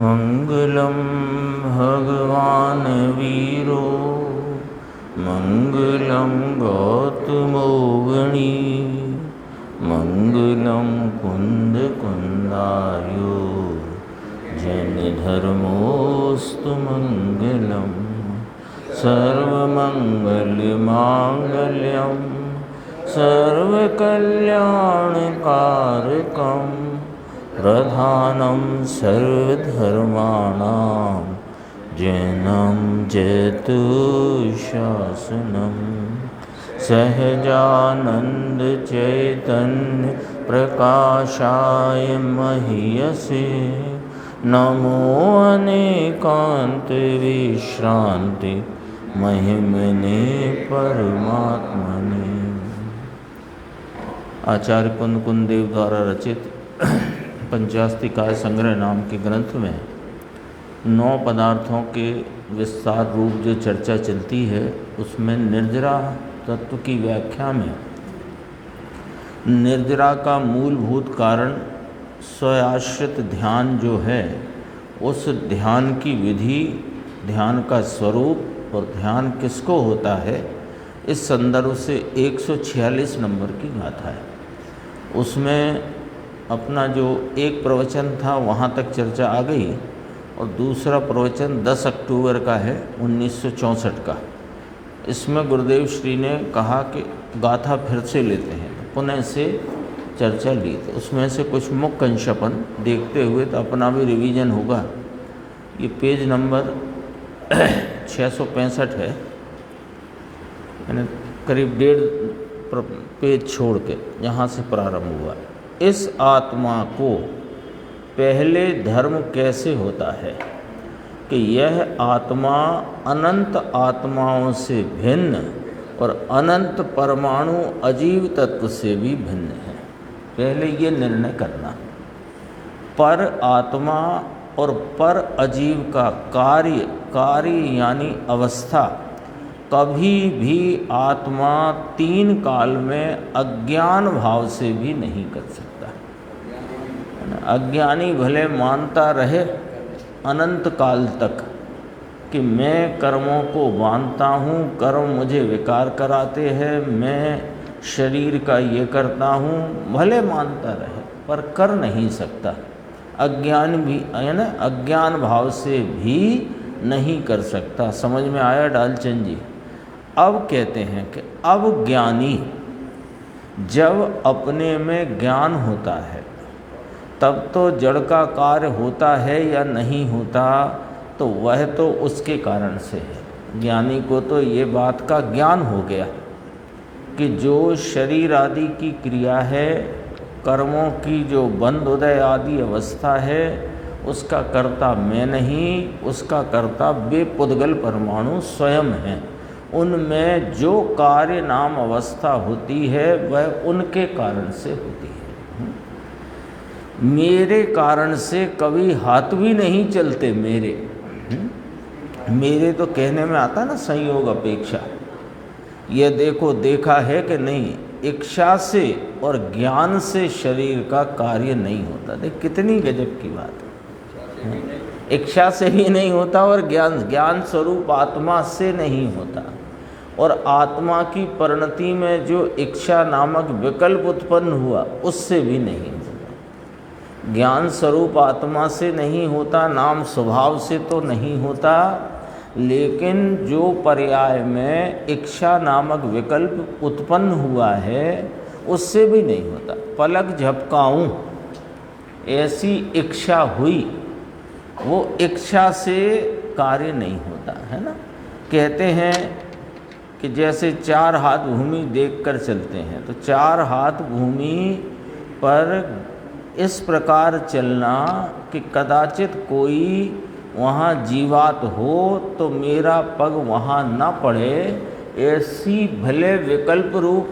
मंगलम भगवान वीरो मंगलम गौतमोगणी मंगलम कुंद कुंदार्यो जैनधर्मोस्तु मंगलम सर्वमंगलमांगल्यम सर्वकल्याणकारकम प्रधानं सर्वधर्माणां जैनं जयतुशासनं सहजानंद चैतन्य प्रकाशाय महीयसे नमो अनेकांत विश्रांति महिमने परमात्मने। आचार्य कुंद कुंदेव द्वारा रचित पंचास्तिकाय संग्रह नाम के ग्रंथ में 9 पदार्थों के विस्तार रूप जो चर्चा चलती है, उसमें निर्जरा तत्व की व्याख्या में निर्जरा का मूलभूत कारण स्वआश्रित ध्यान जो है, उस ध्यान की विधि, ध्यान का स्वरूप और ध्यान किसको होता है, इस संदर्भ से 146 नंबर की गाथा है। उसमें अपना जो एक प्रवचन था वहाँ तक चर्चा आ गई और दूसरा प्रवचन 10 अक्टूबर का है 1964 का। इसमें गुरुदेव श्री ने कहा कि गाथा फिर से लेते हैं, पुनः से चर्चा ली। तो उसमें से कुछ मुख्य अंश अपन देखते हुए तो अपना भी रिवीजन होगा। ये पेज नंबर 665 है, यानी करीब 1.5 पेज छोड़ के यहाँ से प्रारंभ हुआ। इस आत्मा को पहले धर्म कैसे होता है कि यह आत्मा अनंत आत्माओं से भिन्न और अनंत परमाणु अजीव तत्व से भी भिन्न है। पहले ये निर्णय करना। पर आत्मा और पर अजीव का कार्य यानी अवस्था कभी भी आत्मा 3 काल में अज्ञान भाव से भी नहीं कर सकता। अज्ञानी भले मानता रहे अनंत काल तक कि मैं कर्मों को बांधता हूँ, कर्म मुझे विकार कराते हैं, मैं शरीर का ये करता हूँ, भले मानता रहे पर कर नहीं सकता। अज्ञान भी है ना, अज्ञान भाव से भी नहीं कर सकता। समझ में आया डालचंद जी? अब कहते हैं कि अब ज्ञानी जब अपने में ज्ञान होता है तब तो जड़ का कार्य होता है या नहीं होता, तो वह तो उसके कारण से है। ज्ञानी को तो ये बात का ज्ञान हो गया कि जो शरीर आदि की क्रिया है, कर्मों की जो बंद उदय आदि अवस्था है, उसका कर्ता मैं नहीं, उसका कर्ता वे पुद्गल परमाणु स्वयं हैं। उनमें जो कार्य नाम अवस्था होती है वह उनके कारण से होती है। मेरे कारण से कभी हाथ भी नहीं चलते। मेरे तो कहने में आता ना संयोग अपेक्षा। ये देखो, देखा है कि नहीं, इच्छा से और ज्ञान से शरीर का कार्य नहीं होता। देख कितनी गजब की बात है। इच्छा से भी नहीं होता और ज्ञान स्वरूप आत्मा से नहीं होता। और आत्मा की परिणति में जो इच्छा नामक विकल्प उत्पन्न हुआ, उससे भी नहीं होता। ज्ञान स्वरूप आत्मा से नहीं होता, नाम स्वभाव से तो नहीं होता, लेकिन जो पर्याय में इच्छा नामक विकल्प उत्पन्न हुआ है, उससे भी नहीं होता। पलक झपकाऊं ऐसी इच्छा हुई, वो इच्छा से कार्य नहीं होता है ना। कहते हैं कि जैसे 4 हाथ भूमि देखकर चलते हैं, तो 4 हाथ भूमि पर इस प्रकार चलना कि कदाचित कोई वहाँ जीवात हो तो मेरा पग वहाँ ना पड़े, ऐसी भले विकल्प रूप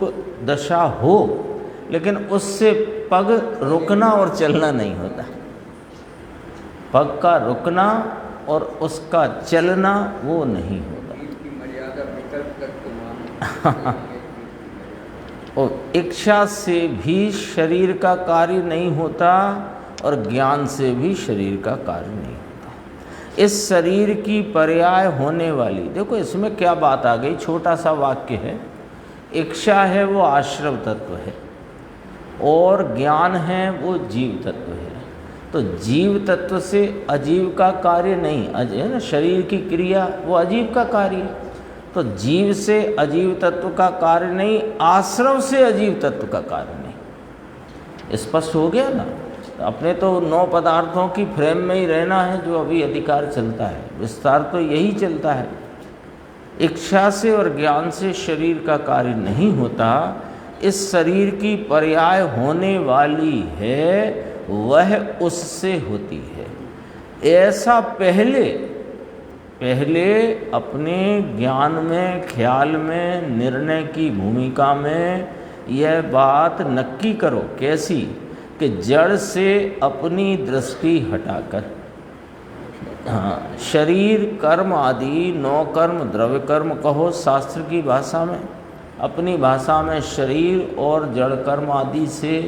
दशा हो, लेकिन उससे पग रुकना और चलना नहीं होता। पग का रुकना और उसका चलना वो नहीं होता। और इच्छा से भी शरीर का कार्य नहीं होता और ज्ञान से भी शरीर का कार्य नहीं होता। इस शरीर की पर्याय होने वाली, देखो इसमें क्या बात आ गई, छोटा सा वाक्य है। इच्छा है वो आश्रव तत्व है और ज्ञान है वो जीव तत्व है। तो जीव तत्व से अजीव का कार्य नहीं, है ना, शरीर की क्रिया वो अजीव का कार्य है। तो जीव से अजीव तत्व का कार्य नहीं, आश्रव से अजीव तत्व का कार्य नहीं। स्पष्ट हो गया ना। अपने तो 9 पदार्थों की फ्रेम में ही रहना है जो अभी अधिकार चलता है, विस्तार तो यही चलता है। इच्छा से और ज्ञान से शरीर का कार्य नहीं होता, इस शरीर की पर्याय होने वाली है वह उससे होती है। ऐसा पहले अपने ज्ञान में, ख्याल में, निर्णय की भूमिका में यह बात नक्की करो। कैसी? कि जड़ से अपनी दृष्टि हटाकर, हाँ, शरीर कर्म आदि 9 कर्म, द्रव्य कर्म कहो शास्त्र की भाषा में, अपनी भाषा में शरीर और जड़ कर्म आदि से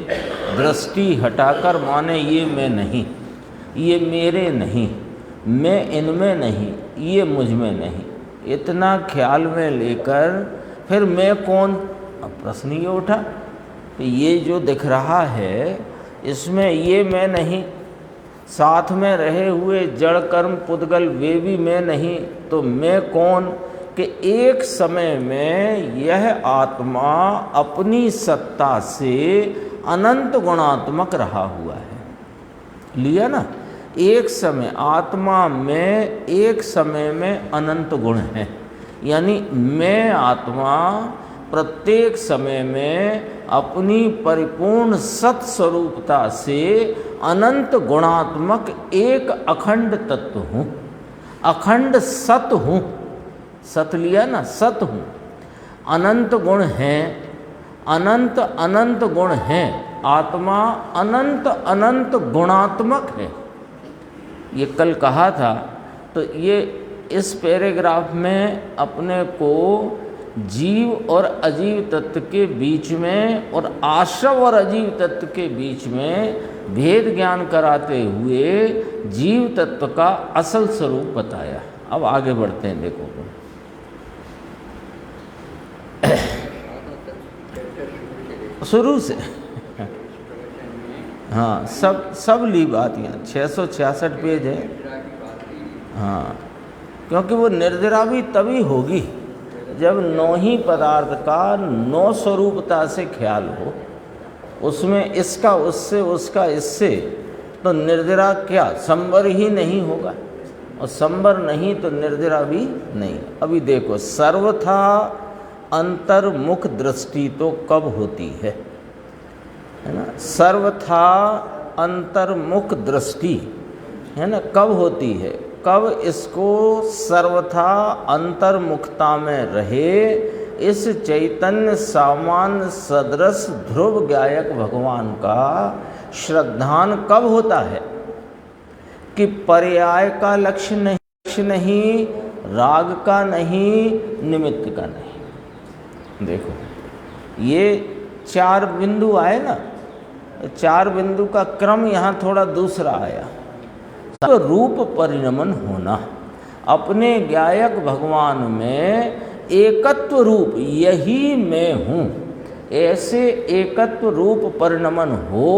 दृष्टि हटाकर, माने ये मैं नहीं, ये मेरे नहीं, मैं इनमें नहीं, ये मुझ में नहीं, इतना ख्याल में लेकर फिर मैं कौन? अब प्रश्न ये उठा कि ये जो दिख रहा है इसमें ये मैं नहीं, साथ में रहे हुए जड़ कर्म पुद्गल वे भी मैं नहीं, तो मैं कौन? कि एक समय में यह आत्मा अपनी सत्ता से अनंत गुणात्मक रहा हुआ है। लिया ना? एक समय आत्मा में एक समय में अनंत गुण है, यानी मैं आत्मा प्रत्येक समय में अपनी परिपूर्ण सत स्वरूपता से अनंत गुणात्मक एक अखंड तत्व हूँ, अखंड सत हूँ। सत लिया ना? सत हूँ। अनंत गुण हैं, अनंत अनंत गुण हैं, आत्मा अनंत अनंत गुणात्मक है। ये कल कहा था। तो ये इस पैराग्राफ में अपने को जीव और अजीव तत्व के बीच में और आश्रव और अजीव तत्व के बीच में भेद ज्ञान कराते हुए जीव तत्व का असल स्वरूप बताया। अब आगे बढ़ते हैं। देखो शुरू से हाँ, सब ली बात यहाँ 666 पेज है। हाँ, क्योंकि वो निर्जरा भी तभी होगी जब 9 ही पदार्थ का 9 स्वरूपता से ख्याल हो, उसमें इसका उससे, उसका इससे, तो निर्जरा क्या? संवर ही नहीं होगा, और संवर नहीं तो निर्जरा भी नहीं। अभी देखो, सर्वथा अंतर्मुख दृष्टि तो कब होती है ना? सर्वथा अंतर्मुख दृष्टि है ना, कब होती है? कब इसको सर्वथा अंतर्मुखता में रहे इस चैतन्य सामान्य सदृश ध्रुव गायक भगवान का श्रद्धान कब होता है? कि पर्याय का लक्ष्य नहीं, राग का नहीं, निमित्त का नहीं। देखो ये 4 बिंदु आए ना, 4 बिंदु का क्रम यहाँ थोड़ा दूसरा आया। तो रूप परिणमन होना, अपने गायक भगवान में एकत्व रूप, यही मैं हूँ, ऐसे एकत्व रूप परिणमन हो,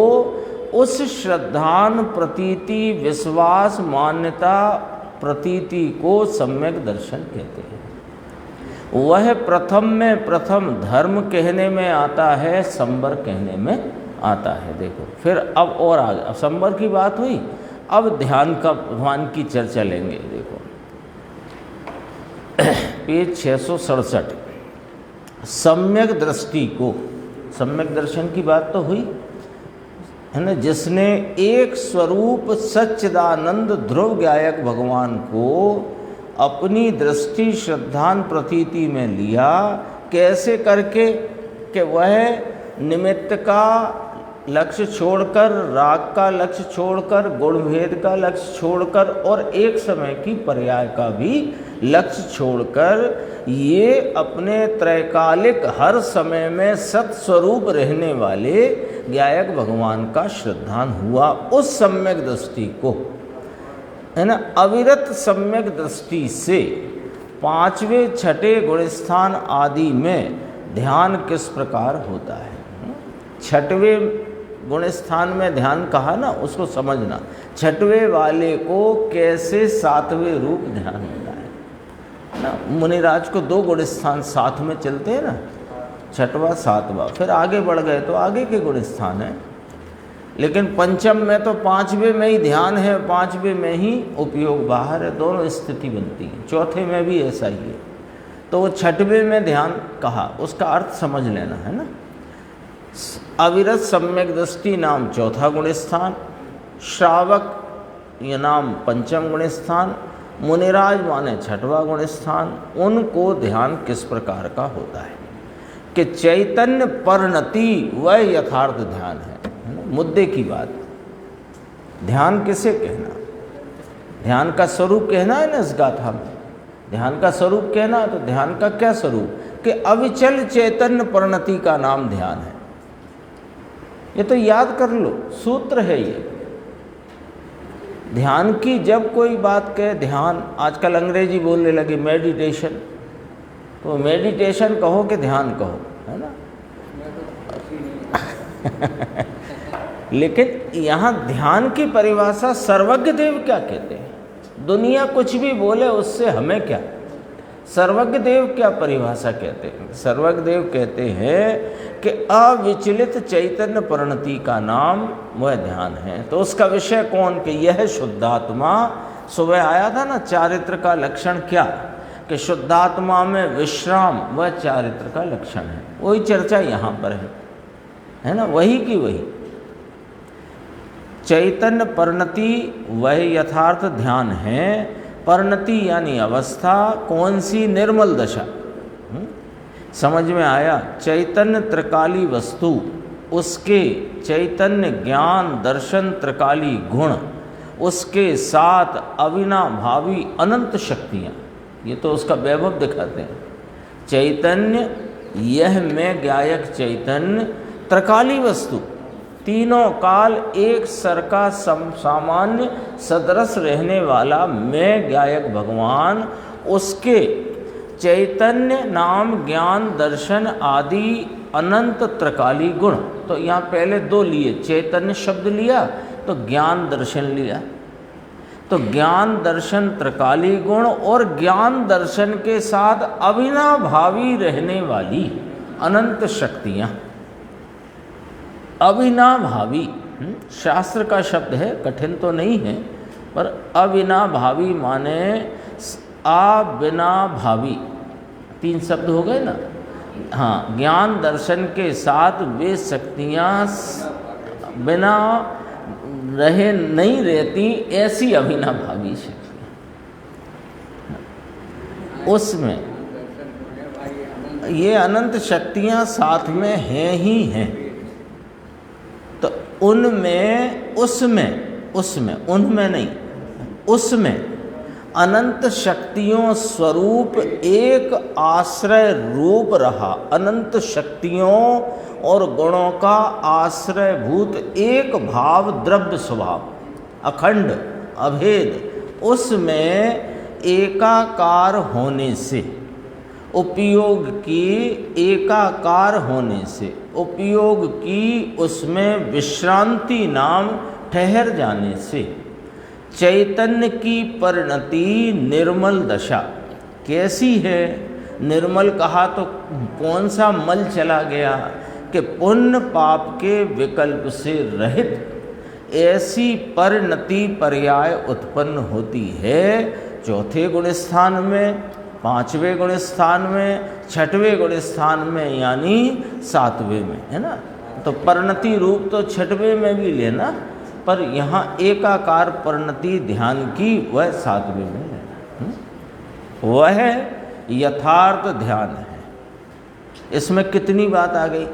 उस श्रद्धान प्रतीति, विश्वास, मान्यता प्रतीति को सम्यक दर्शन कहते हैं। वह प्रथम में प्रथम धर्म कहने में आता है, संवर कहने में आता है। देखो फिर अब और आगे, अब संवर की बात हुई, अब ध्यान का भगवान की चर्चा लेंगे। देखो पेज 667, सम्यक दृष्टि को, सम्यक दर्शन की बात तो हुई है ना, जिसने एक स्वरूप सच्चिदानंद ध्रुव गायक भगवान को अपनी दृष्टि श्रद्धान प्रतीति में लिया। कैसे करके? कि वह निमित्त का लक्ष्य छोड़कर, राग का लक्ष्य छोड़कर, गुणभेद का लक्ष्य छोड़कर और एक समय की पर्याय का भी लक्ष्य छोड़कर ये अपने त्रैकालिक हर समय में सत्स्वरूप रहने वाले गायक भगवान का श्रद्धान हुआ। उस सम्यक दृष्टि को है ना, अविरत सम्यक दृष्टि से पांचवें छठे गुणस्थान आदि में ध्यान किस प्रकार होता है। छठवें गुणस्थान में ध्यान कहा ना, उसको समझना। छठवें वाले को कैसे सातवें रूप ध्यान होता है ना। मुनिराज को दो गुणस्थान साथ में चलते हैं ना, छठवा सातवां, फिर आगे बढ़ गए तो आगे के गुणस्थान है। लेकिन पंचम में तो पांचवें में ही ध्यान है, पांचवें में ही उपयोग बाहर है, दोनों स्थिति बनती है। चौथे में भी ऐसा ही है। तो वो छठवें में ध्यान कहा, उसका अर्थ समझ लेना है ना। अविरत सम्यक दृष्टि नाम चौथा गुणस्थान, श्रावक ये नाम पंचम गुणस्थान, मुनिराज माने छठवा गुणस्थान। उनको ध्यान किस प्रकार का होता है कि चैतन्य परिणति वह यथार्थ ध्यान है। मुद्दे की बात, ध्यान किसे कहना, ध्यान का स्वरूप कहना है ना इस गाथा में। ध्यान का स्वरूप कहना है तो ध्यान का क्या स्वरूप कि अविचल चैतन्य परिणति का नाम ध्यान है। ये तो याद कर लो, सूत्र है ये। ध्यान की जब कोई बात कहे, ध्यान आजकल अंग्रेजी बोलने लगे मेडिटेशन, तो मेडिटेशन कहो कि ध्यान कहो, है ना। लेकिन यहाँ ध्यान की परिभाषा सर्वज्ञ देव क्या कहते हैं। दुनिया कुछ भी बोले उससे हमें क्या, सर्वज्ञ देव क्या परिभाषा कहते हैं। सर्वज्ञ देव कहते हैं कि अविचलित चैतन्य परिणति का नाम वह ध्यान है। तो उसका विषय कौन कि यह शुद्धात्मा, सुबह आया था ना चारित्र का लक्षण क्या कि शुद्धात्मा में विश्राम वह चारित्र का लक्षण है। वही चर्चा यहाँ पर है ना, वही की वही। चैतन्य परिणति वह यथार्थ ध्यान है। परिणति यानी अवस्था, कौन सी, निर्मल दशा। समझ में आया। चैतन्य त्रिकाली वस्तु, उसके चैतन्य ज्ञान दर्शन त्रिकाली गुण, उसके साथ अविनाभावी अनंत शक्तियाँ, ये तो उसका वैभव दिखाते हैं। चैतन्य यह में ज्ञायक चैतन्य, त्रिकाली वस्तु, तीनों काल एक सर का सामान्य सदृश रहने वाला मैं ज्ञायक भगवान, उसके चैतन्य नाम ज्ञान दर्शन आदि अनंत त्रिकाली गुण। तो यहाँ पहले दो लिए, चैतन्य शब्द लिया तो ज्ञान दर्शन लिया। तो ज्ञान दर्शन त्रिकाली गुण और ज्ञान दर्शन के साथ अविनाभावी रहने वाली अनंत शक्तियाँ। अविनाभावी शास्त्र का शब्द है, कठिन तो नहीं है, पर अविनाभावी माने अविनाभावी, तीन शब्द हो गए ना। हाँ, ज्ञान दर्शन के साथ वे शक्तियाँ बिना रहे नहीं रहती, ऐसी अविनाभावी शक्तियाँ उसमें ये अनंत शक्तियाँ साथ में हैं ही हैं। तो उनमें उनमें नहीं, उसमें अनंत शक्तियों स्वरूप एक आश्रय रूप रहा। अनंत शक्तियों और गुणों का आश्रयभूत एक भाव द्रव्य स्वभाव अखंड अभेद, उसमें एकाकार होने से, उपयोग की एकाकार होने से, उपयोग की उसमें विश्रांति नाम ठहर जाने से चैतन्य की परिणति निर्मल दशा कैसी है। निर्मल कहा तो कौन सा मल चला गया कि पुण्य पाप के विकल्प से रहित ऐसी परिणति पर्याय उत्पन्न होती है। चौथे गुणस्थान में, पांचवें गुणस्थान में, छठवें गुणस्थान में, यानी सातवें में, है ना। तो परिणति रूप तो छठवें में भी लेना, पर यहाँ एकाकार परिणति ध्यान की वह सातवें में है। वह यथार्थ ध्यान है। इसमें कितनी बात आ गई,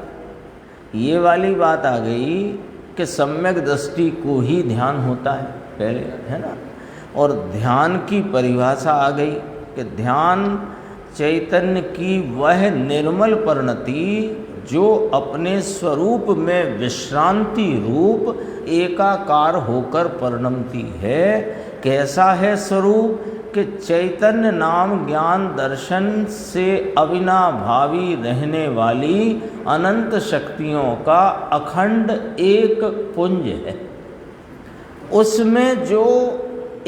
ये वाली बात आ गई कि सम्यक दृष्टि को ही ध्यान होता है पहले, है ना। और ध्यान की परिभाषा आ गई कि ध्यान चैतन्य की वह निर्मल परिणति जो अपने स्वरूप में विश्रांति रूप एकाकार होकर परिणमती है, कैसा है स्वरूप कि चैतन्य नाम ज्ञान दर्शन से अविनाभावी रहने वाली अनंत शक्तियों का अखंड एक पुंज है। उसमें जो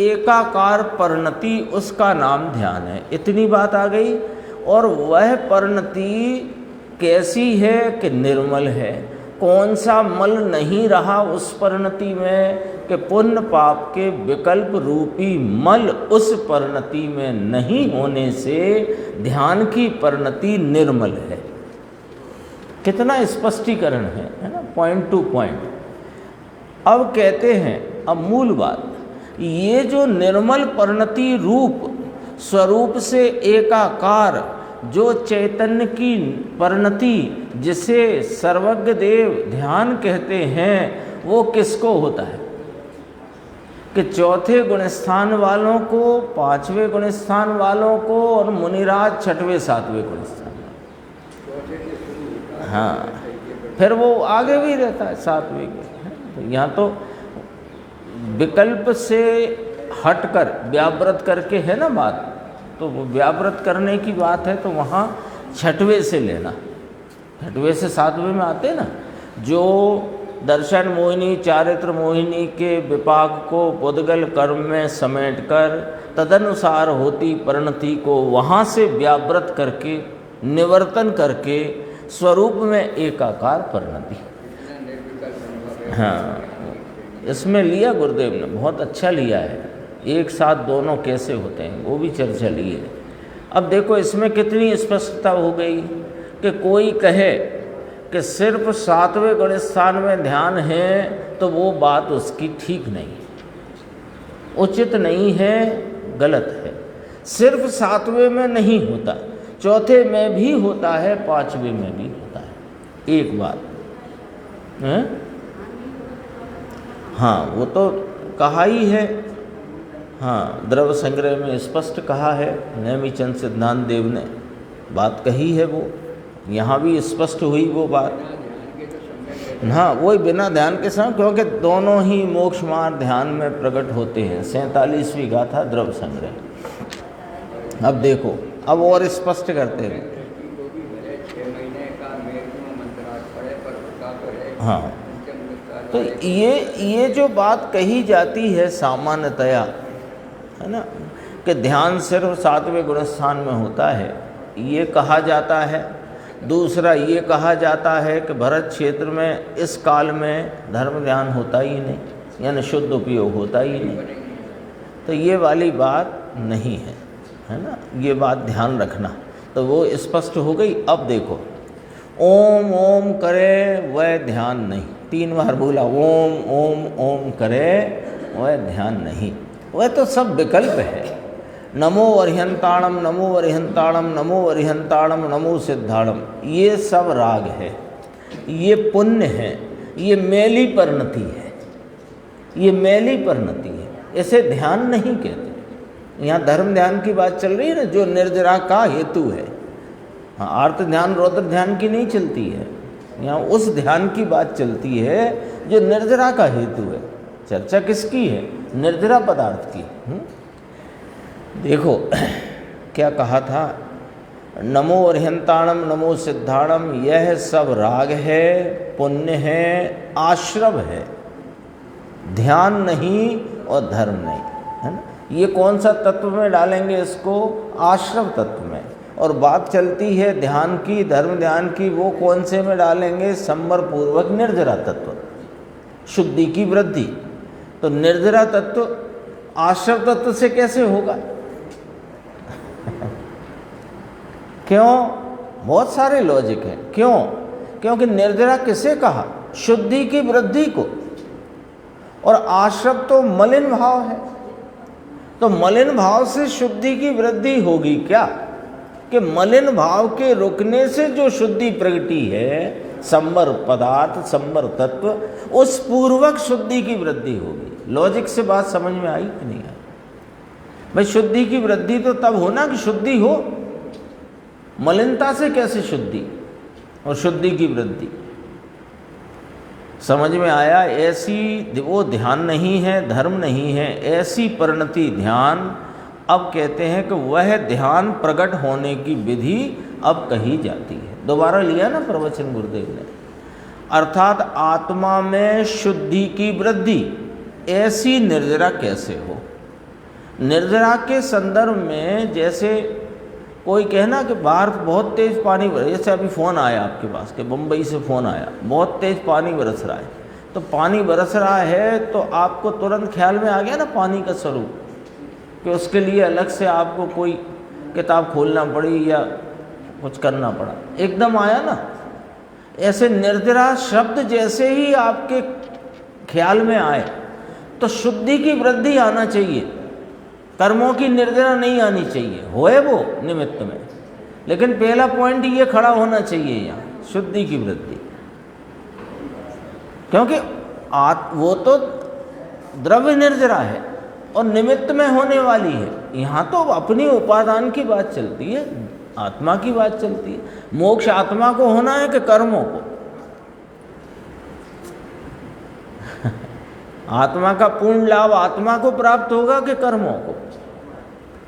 एकाकार परिणति, उसका नाम ध्यान है। इतनी बात आ गई। और वह परिणति कैसी है कि निर्मल है। कौन सा मल नहीं रहा उस परिणति में कि पुण्य पाप के विकल्प रूपी मल उस परिणति में नहीं होने से ध्यान की परिणति निर्मल है। कितना स्पष्टीकरण है ना, पॉइंट टू पॉइंट। अब कहते हैं, अब मूल बात, ये जो निर्मल परिणति रूप स्वरूप से एकाकार जो चैतन्य की परिणति, जिसे सर्वज्ञ देव ध्यान कहते हैं, वो किसको होता है कि चौथे गुणस्थान वालों को, पांचवें गुणस्थान वालों को और मुनिराज छठवें सातवें गुणस्थान। हाँ, फिर वो आगे भी रहता है सातवें के। यहाँ तो विकल्प से हटकर व्यावृत करके है ना बात, तो वो व्यावृत करने की बात है तो वहाँ छठवें से लेना, छठवें से सातवें में आते ना, जो दर्शन मोहिनी चारित्र मोहिनी के विपाक को पुद्गल कर्म में समेटकर तदनुसार होती परिणति को वहाँ से व्यावृत करके निवर्तन करके स्वरूप में एकाकार परिणति। हाँ, इसमें लिया गुरुदेव ने, बहुत अच्छा लिया है। एक साथ दोनों कैसे होते हैं वो भी चर्चा ली है। अब देखो इसमें कितनी स्पष्टता हो गई कि कोई कहे कि सिर्फ सातवें गुणस्थान में ध्यान है तो वो बात उसकी ठीक नहीं, उचित नहीं है, गलत है। सिर्फ सातवें में नहीं होता, चौथे में भी होता है, पांचवें में भी होता है। एक बात है, हाँ वो तो कहा ही है। हाँ, द्रव्य संग्रह में स्पष्ट कहा है, नेमिचंद सिद्धांत देव ने बात कही है, वो यहाँ भी स्पष्ट हुई वो बात। हाँ, वही बिना ध्यान के समय, क्योंकि दोनों ही मोक्ष मार्ग ध्यान में प्रकट होते हैं। 47वीं गाथा द्रव्य संग्रह। अब देखो, अब और स्पष्ट करते हैं। हाँ, तो ये जो बात कही जाती है सामान्यतया, है ना, कि ध्यान सिर्फ सातवें गुणस्थान में होता है, ये कहा जाता है। दूसरा ये कहा जाता है कि भरत क्षेत्र में इस काल में धर्म ध्यान होता ही नहीं, यानी शुद्ध उपयोग होता ही नहीं। तो ये वाली बात नहीं है, है ना, ये बात ध्यान रखना। तो वो स्पष्ट हो गई। अब देखो, ओम ओम करे वह ध्यान नहीं, 3 बार बोला ओम ओम ओम करे वह ध्यान नहीं, वह तो सब विकल्प है। नमो अरिहंताणम, नमो अरिहंताणम, नमो अरिहंताणम, नमो सिद्धाणम, ये सब राग है, ये पुण्य है, ये मैली परिणति है, ये मैली परिणति है, इसे ध्यान नहीं कहते। यहाँ धर्म ध्यान की बात चल रही है ना, जो निर्जरा का हेतु है। हाँ, आर्त ध्यान रौद्र ध्यान की नहीं चलती है, यहाँ उस ध्यान की बात चलती है जो निर्जरा का हेतु है। चर्चा किसकी है? निर्जरा पदार्थ की। देखो क्या कहा था, नमो अरिहंताणम, नमो सिद्धाणम, यह सब राग है, पुण्य है, आश्रव है, ध्यान नहीं और धर्म नहीं, है ना। ये कौन सा तत्व में डालेंगे इसको? आश्रव तत्व में। और बात चलती है ध्यान की, धर्म ध्यान की, वो कौन से में डालेंगे? संवर पूर्वक निर्जरा तत्व, शुद्धि की वृद्धि। तो निर्जरा तत्व आश्रव तत्व से कैसे होगा? क्यों? बहुत सारे लॉजिक हैं। क्यों? क्योंकि निर्जरा किसे कहा? शुद्धि की वृद्धि को। और आश्रव तो मलिन भाव है, तो मलिन भाव से शुद्धि की वृद्धि होगी क्या? कि मलिन भाव के रुकने से जो शुद्धि प्रगति है, संवर पदार्थ, संवर तत्व, उस पूर्वक शुद्धि की वृद्धि होगी। लॉजिक से बात समझ में आई कि नहीं आई? भाई शुद्धि की वृद्धि तो तब होना कि शुद्धि हो, मलिनता से कैसे शुद्धि और शुद्धि की वृद्धि? समझ में आया? ऐसी वो ध्यान नहीं है, धर्म नहीं है, ऐसी परिणति ध्यान। अब कहते हैं कि वह ध्यान प्रकट होने की विधि अब कही जाती है। दोबारा लिया ना प्रवचन गुरुदेव ने, अर्थात आत्मा में शुद्धि की वृद्धि ऐसी निर्जरा कैसे हो। निर्जरा के संदर्भ में जैसे कोई कहना कि बाहर बहुत तेज़ पानी बरस, जैसे अभी फ़ोन आया आपके पास कि मुंबई से फ़ोन आया, बहुत तेज़ पानी बरस रहा है, तो पानी बरस रहा है तो आपको तुरंत ख्याल में आ गया ना पानी का स्वरूप, कि उसके लिए अलग से आपको कोई किताब खोलना पड़ी या कुछ करना पड़ा, एकदम आया ना। ऐसे निर्जरा शब्द जैसे ही आपके ख्याल में आए तो शुद्धि की वृद्धि आना चाहिए, कर्मों की निर्जरा नहीं आनी चाहिए, होए वो निमित्त में, लेकिन पहला पॉइंट ये खड़ा होना चाहिए यहाँ, शुद्धि की वृद्धि। क्योंकि वो तो द्रव्य निर्जरा है और निमित्त में होने वाली है। यहाँ तो अपनी उपादान की बात चलती है, आत्मा की बात चलती है। मोक्ष आत्मा को होना है कि कर्मों को? आत्मा का पूर्ण लाभ आत्मा को प्राप्त होगा कि कर्मों को?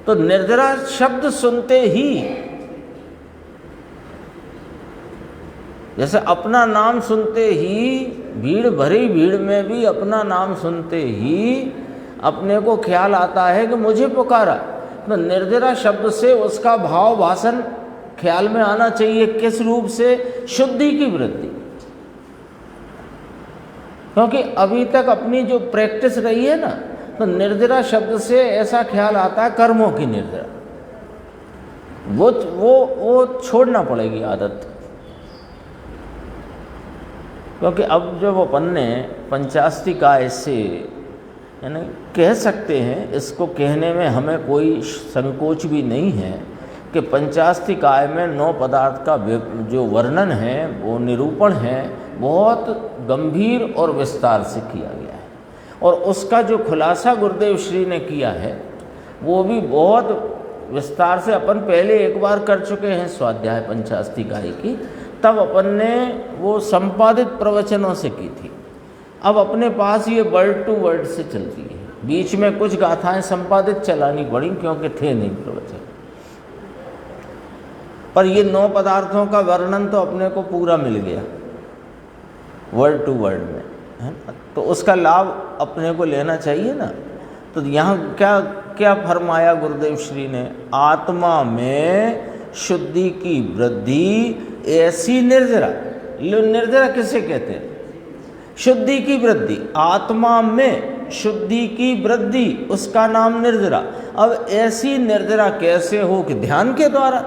तो निर्जरा शब्द सुनते ही, जैसे अपना नाम सुनते ही, भीड़ भरी भीड़ में भी अपना नाम सुनते ही अपने को ख्याल आता है कि मुझे पुकारा, तो निर्जरा शब्द से उसका भाव भाषण ख्याल में आना चाहिए। किस रूप से? शुद्धि की वृद्धि। क्योंकि अभी तक अपनी जो प्रैक्टिस रही है ना, तो निर्जरा शब्द से ऐसा ख्याल आता है कर्मों की निर्जरा, वो छोड़ना पड़ेगी आदत। क्योंकि अब जब अपन ने पंचास्तिकाय से, यानी कह सकते हैं, इसको कहने में हमें कोई संकोच भी नहीं है कि पंचास्तिकाय में 9 पदार्थ का जो वर्णन है, वो निरूपण है, बहुत गंभीर और विस्तार से किया गया है। और उसका जो खुलासा गुरुदेव श्री ने किया है वो भी बहुत विस्तार से अपन पहले एक बार कर चुके हैं स्वाध्याय पंचास्तिकाय की, तब अपन ने वो संपादित प्रवचनों से की थी। अब अपने पास ये वर्ड टू वर्ड से चलती है, बीच में कुछ गाथाएं संपादित चलानी पड़ी क्योंकि थे नहीं प्रवचन, पर ये 9 पदार्थों का वर्णन तो अपने को पूरा मिल गया वर्ड टू वर्ड में, है ना। तो उसका लाभ अपने को लेना चाहिए ना। तो यहाँ क्या क्या फरमाया गुरुदेव श्री ने? आत्मा में शुद्धि की वृद्धि ऐसी निर्जरा। निर्जरा किसे कहते हैं? शुद्धि की वृद्धि। आत्मा में शुद्धि की वृद्धि, उसका नाम निर्जरा। अब ऐसी निर्जरा कैसे हो? कि ध्यान के द्वारा,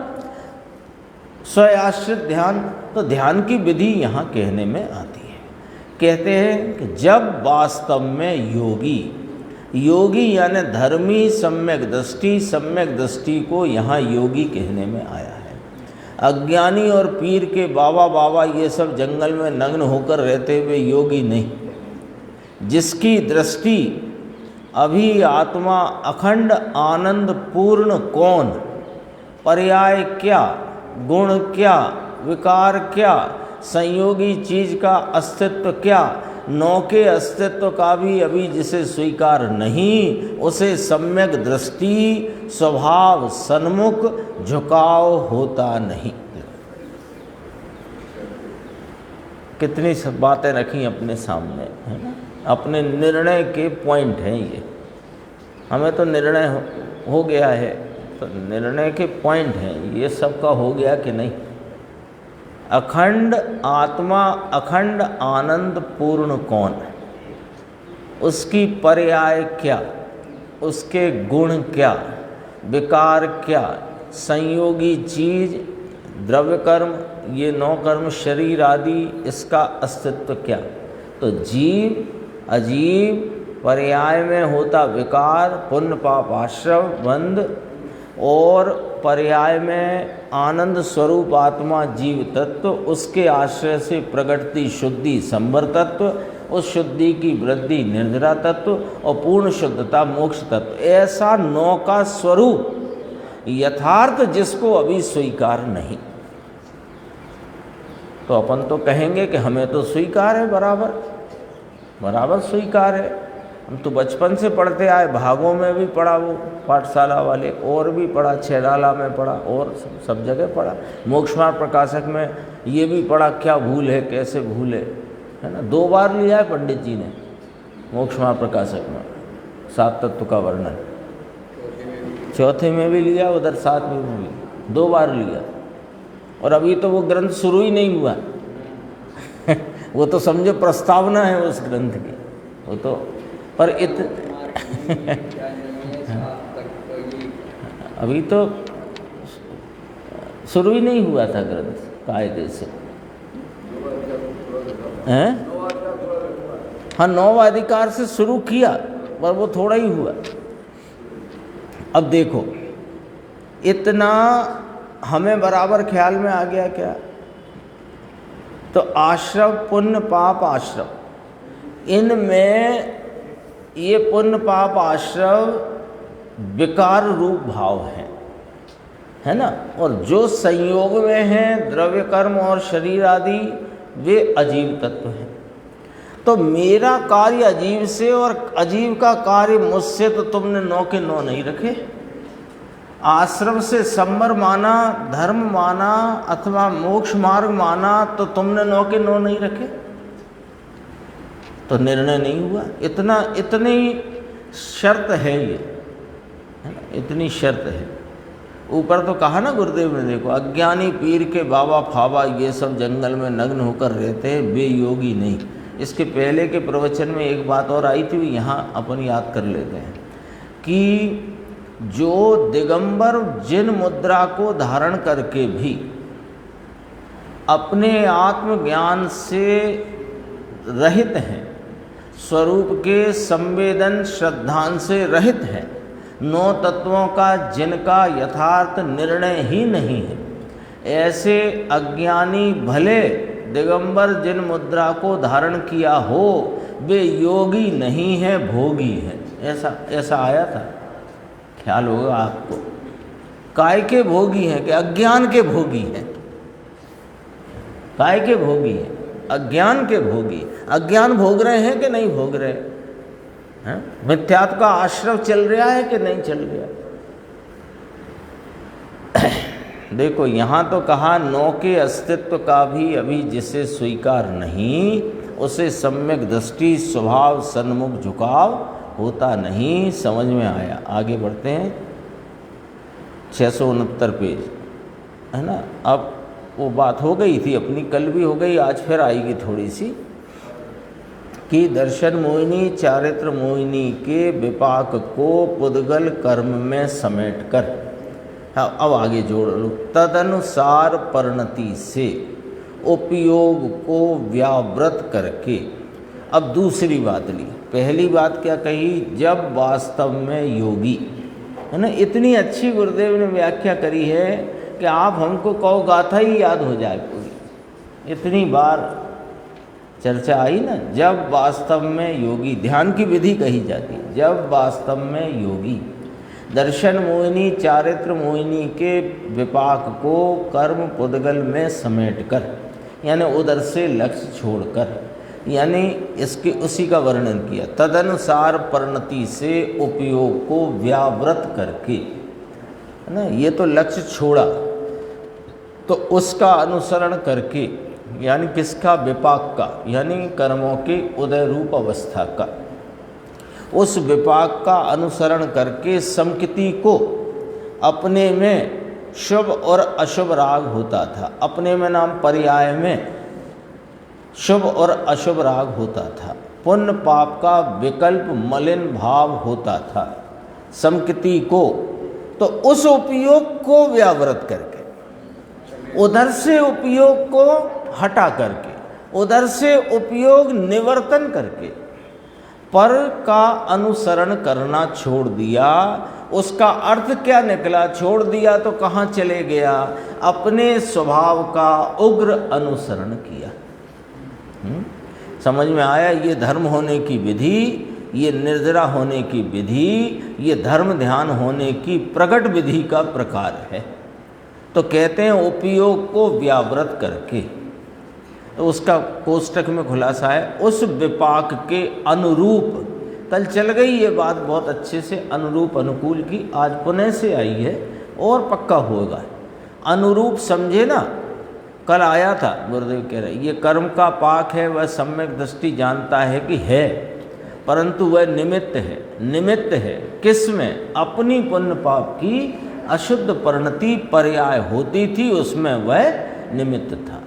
स्वयाश्रित ध्यान। तो ध्यान की विधि यहाँ कहने में आती है। कहते हैं कि जब वास्तव में योगी यानी धर्मी सम्यक दृष्टि को यहाँ योगी कहने में आया है। अज्ञानी और पीर के बाबा ये सब जंगल में नग्न होकर रहते हुए योगी नहीं, जिसकी दृष्टि अभी आत्मा अखंड आनंद पूर्ण कौन, पर्याय क्या, गुण क्या, विकार क्या, संयोगी चीज का अस्तित्व क्या, नौ के अस्तित्व का भी अभी जिसे स्वीकार नहीं, उसे सम्यक दृष्टि स्वभाव सन्मुख झुकाव होता नहीं। कितनी सब बातें रखी अपने सामने, है ना। अपने निर्णय के पॉइंट हैं ये। हमें तो निर्णय हो गया है, तो निर्णय के पॉइंट हैं ये। सबका हो गया कि नहीं? अखंड आत्मा अखंड आनंद पूर्ण कौन, उसकी पर्याय क्या, उसके गुण क्या, विकार क्या, संयोगी चीज, द्रव्य कर्म, ये 9 कर्म, शरीर आदि, इसका अस्तित्व क्या। तो जीव अजीव, पर्याय में होता विकार, पुण्य पाप आश्रव बंध, और पर्याय में आनंद स्वरूप आत्मा जीव तत्व, उसके आश्रय से प्रगटती शुद्धि संवर तत्व, उस शुद्धि की वृद्धि निर्जरा तत्व, और पूर्ण शुद्धता मोक्ष तत्व। ऐसा 9 का स्वरूप यथार्थ जिसको अभी स्वीकार नहीं। तो अपन तो कहेंगे कि हमें तो स्वीकार है बराबर, बराबर स्वीकार है। हम तो बचपन से पढ़ते आए, भागों में भी पढ़ा, वो पाठशाला वाले, और भी पढ़ा, छैराला में पढ़ा, और सब जगह पढ़ा। मोक्ष मार्ग प्रकाशक में ये भी पढ़ा, क्या भूल है, कैसे भूल है ना। 2 बार लिया है पंडित जी ने मोक्ष मार्ग प्रकाशक में 7 तत्व का वर्णन, चौथे में भी लिया, उधर 7वें में भी 2 बार लिया। और अभी तो वो ग्रंथ शुरू ही नहीं हुआ वो तो समझो प्रस्तावना है उस ग्रंथ की, वो तो पर अभी तो शुरू ही नहीं हुआ था ग्रंथ कायदे से, हैं? हाँ, 9 अधिकार से शुरू किया, पर वो थोड़ा ही हुआ। अब देखो, इतना हमें बराबर ख्याल में आ गया क्या? तो आश्रव, पुण्य पाप आश्रव, इनमें ये पुण्य पाप आश्रव विकार रूप भाव है ना। और जो संयोग में हैं द्रव्य कर्म और शरीर आदि, वे अजीव तत्व हैं। तो मेरा कार्य अजीव से और अजीव का कार्य मुझसे, तो तुमने 9 के 9 नहीं रखे। आश्रम से संवर माना, धर्म माना, अथवा मोक्ष मार्ग माना, तो तुमने 9 के 9 नहीं रखे, तो निर्णय नहीं हुआ। इतनी शर्त है ये, है ना, इतनी शर्त है। ऊपर तो कहा ना गुरुदेव ने, देखो, अज्ञानी पीर के बाबा फाबा ये सब जंगल में नग्न होकर रहते हैं, वे योगी नहीं। इसके पहले के प्रवचन में एक बात और आई थी, यहाँ अपन याद कर लेते हैं कि जो दिगंबर जिन मुद्रा को धारण करके भी अपने आत्मज्ञान से रहित हैं, स्वरूप के संवेदन श्रद्धान से रहित हैं, 9 तत्वों का जिनका यथार्थ निर्णय ही नहीं है, ऐसे अज्ञानी भले दिगंबर जिन मुद्रा को धारण किया हो, वे योगी नहीं है, भोगी है। ऐसा आया था, ख्याल होगा आपको। काय के भोगी हैं कि अज्ञान के भोगी हैं? काय के भोगी हैं? अज्ञान के भोगी। अज्ञान भोग रहे हैं कि नहीं भोग रहे हैं? मिथ्यात्व का आश्रव चल रहा है कि नहीं चल रहा? देखो, यहाँ तो कहा 9 के अस्तित्व का भी अभी जिसे स्वीकार नहीं, उसे सम्यक दृष्टि स्वभाव सन्मुख झुकाव होता नहीं। समझ में आया? आगे बढ़ते हैं, 669 पेज, है ना। अब वो बात हो गई थी अपनी, कल भी हो गई, आज फिर आएगी थोड़ी सी, कि दर्शन मोहिनी चारित्र मोहिनी के विपाक को पुद्गल कर्म में समेट कर, हाँ, अब आगे जोड़ लो, तदनुसार परिणति से उपयोग को व्यावृत करके। अब दूसरी बात ली, पहली बात क्या कही? जब वास्तव में योगी, है ना। इतनी अच्छी गुरुदेव ने व्याख्या करी है कि आप हमको कहो गाथा ही याद हो जाए पूरी। इतनी बार चर्चा आई ना, जब वास्तव में योगी, ध्यान की विधि कही जाती, जब वास्तव में योगी दर्शन मोहिनी चारित्र मोहिनी के विपाक को कर्म पुद्गल में समेटकर, यानी उधर से लक्ष्य छोड़कर, यानी इसके उसी का वर्णन किया। तदनुसार परिणति से उपयोग को व्यावृत करके, है ना, ये तो लक्ष्य छोड़ा, तो उसका अनुसरण करके, यानी किसका? विपाक का, यानी कर्मों के उदय रूप अवस्था का। उस विपाक का अनुसरण करके समकिति को, अपने में शुभ और अशुभ राग होता था, अपने में नाम पर्याय में शुभ और अशुभ राग होता था, पुण्य पाप का विकल्प मलिन भाव होता था समकिति को, तो उस उपयोग को व्यावृत करके, उधर से उपयोग को हटा करके, उधर से उपयोग निवर्तन करके पर का अनुसरण करना छोड़ दिया। उसका अर्थ क्या निकला? छोड़ दिया तो कहाँ चले गया? अपने स्वभाव का उग्र अनुसरण किया। समझ में आया? ये धर्म होने की विधि, ये निर्जरा होने की विधि, ये धर्म ध्यान होने की प्रकट विधि का प्रकार है। तो कहते हैं उपयोग को व्यावृत करके। तो उसका कोष्टक में खुलासा है उस विपाक के अनुरूप। कल चल गई ये बात बहुत अच्छे से, अनुरूप अनुकूल की, आज पुनः से आई है और पक्का होगा। अनुरूप समझे ना, कल आया था गुरुदेव कह रहे ये कर्म का पाक है, वह सम्यक दृष्टि जानता है कि है, परंतु वह निमित्त है। निमित्त है किस में? अपनी पुण्य पाप की अशुद्ध परिणति पर्याय होती थी, उसमें वह निमित्त था,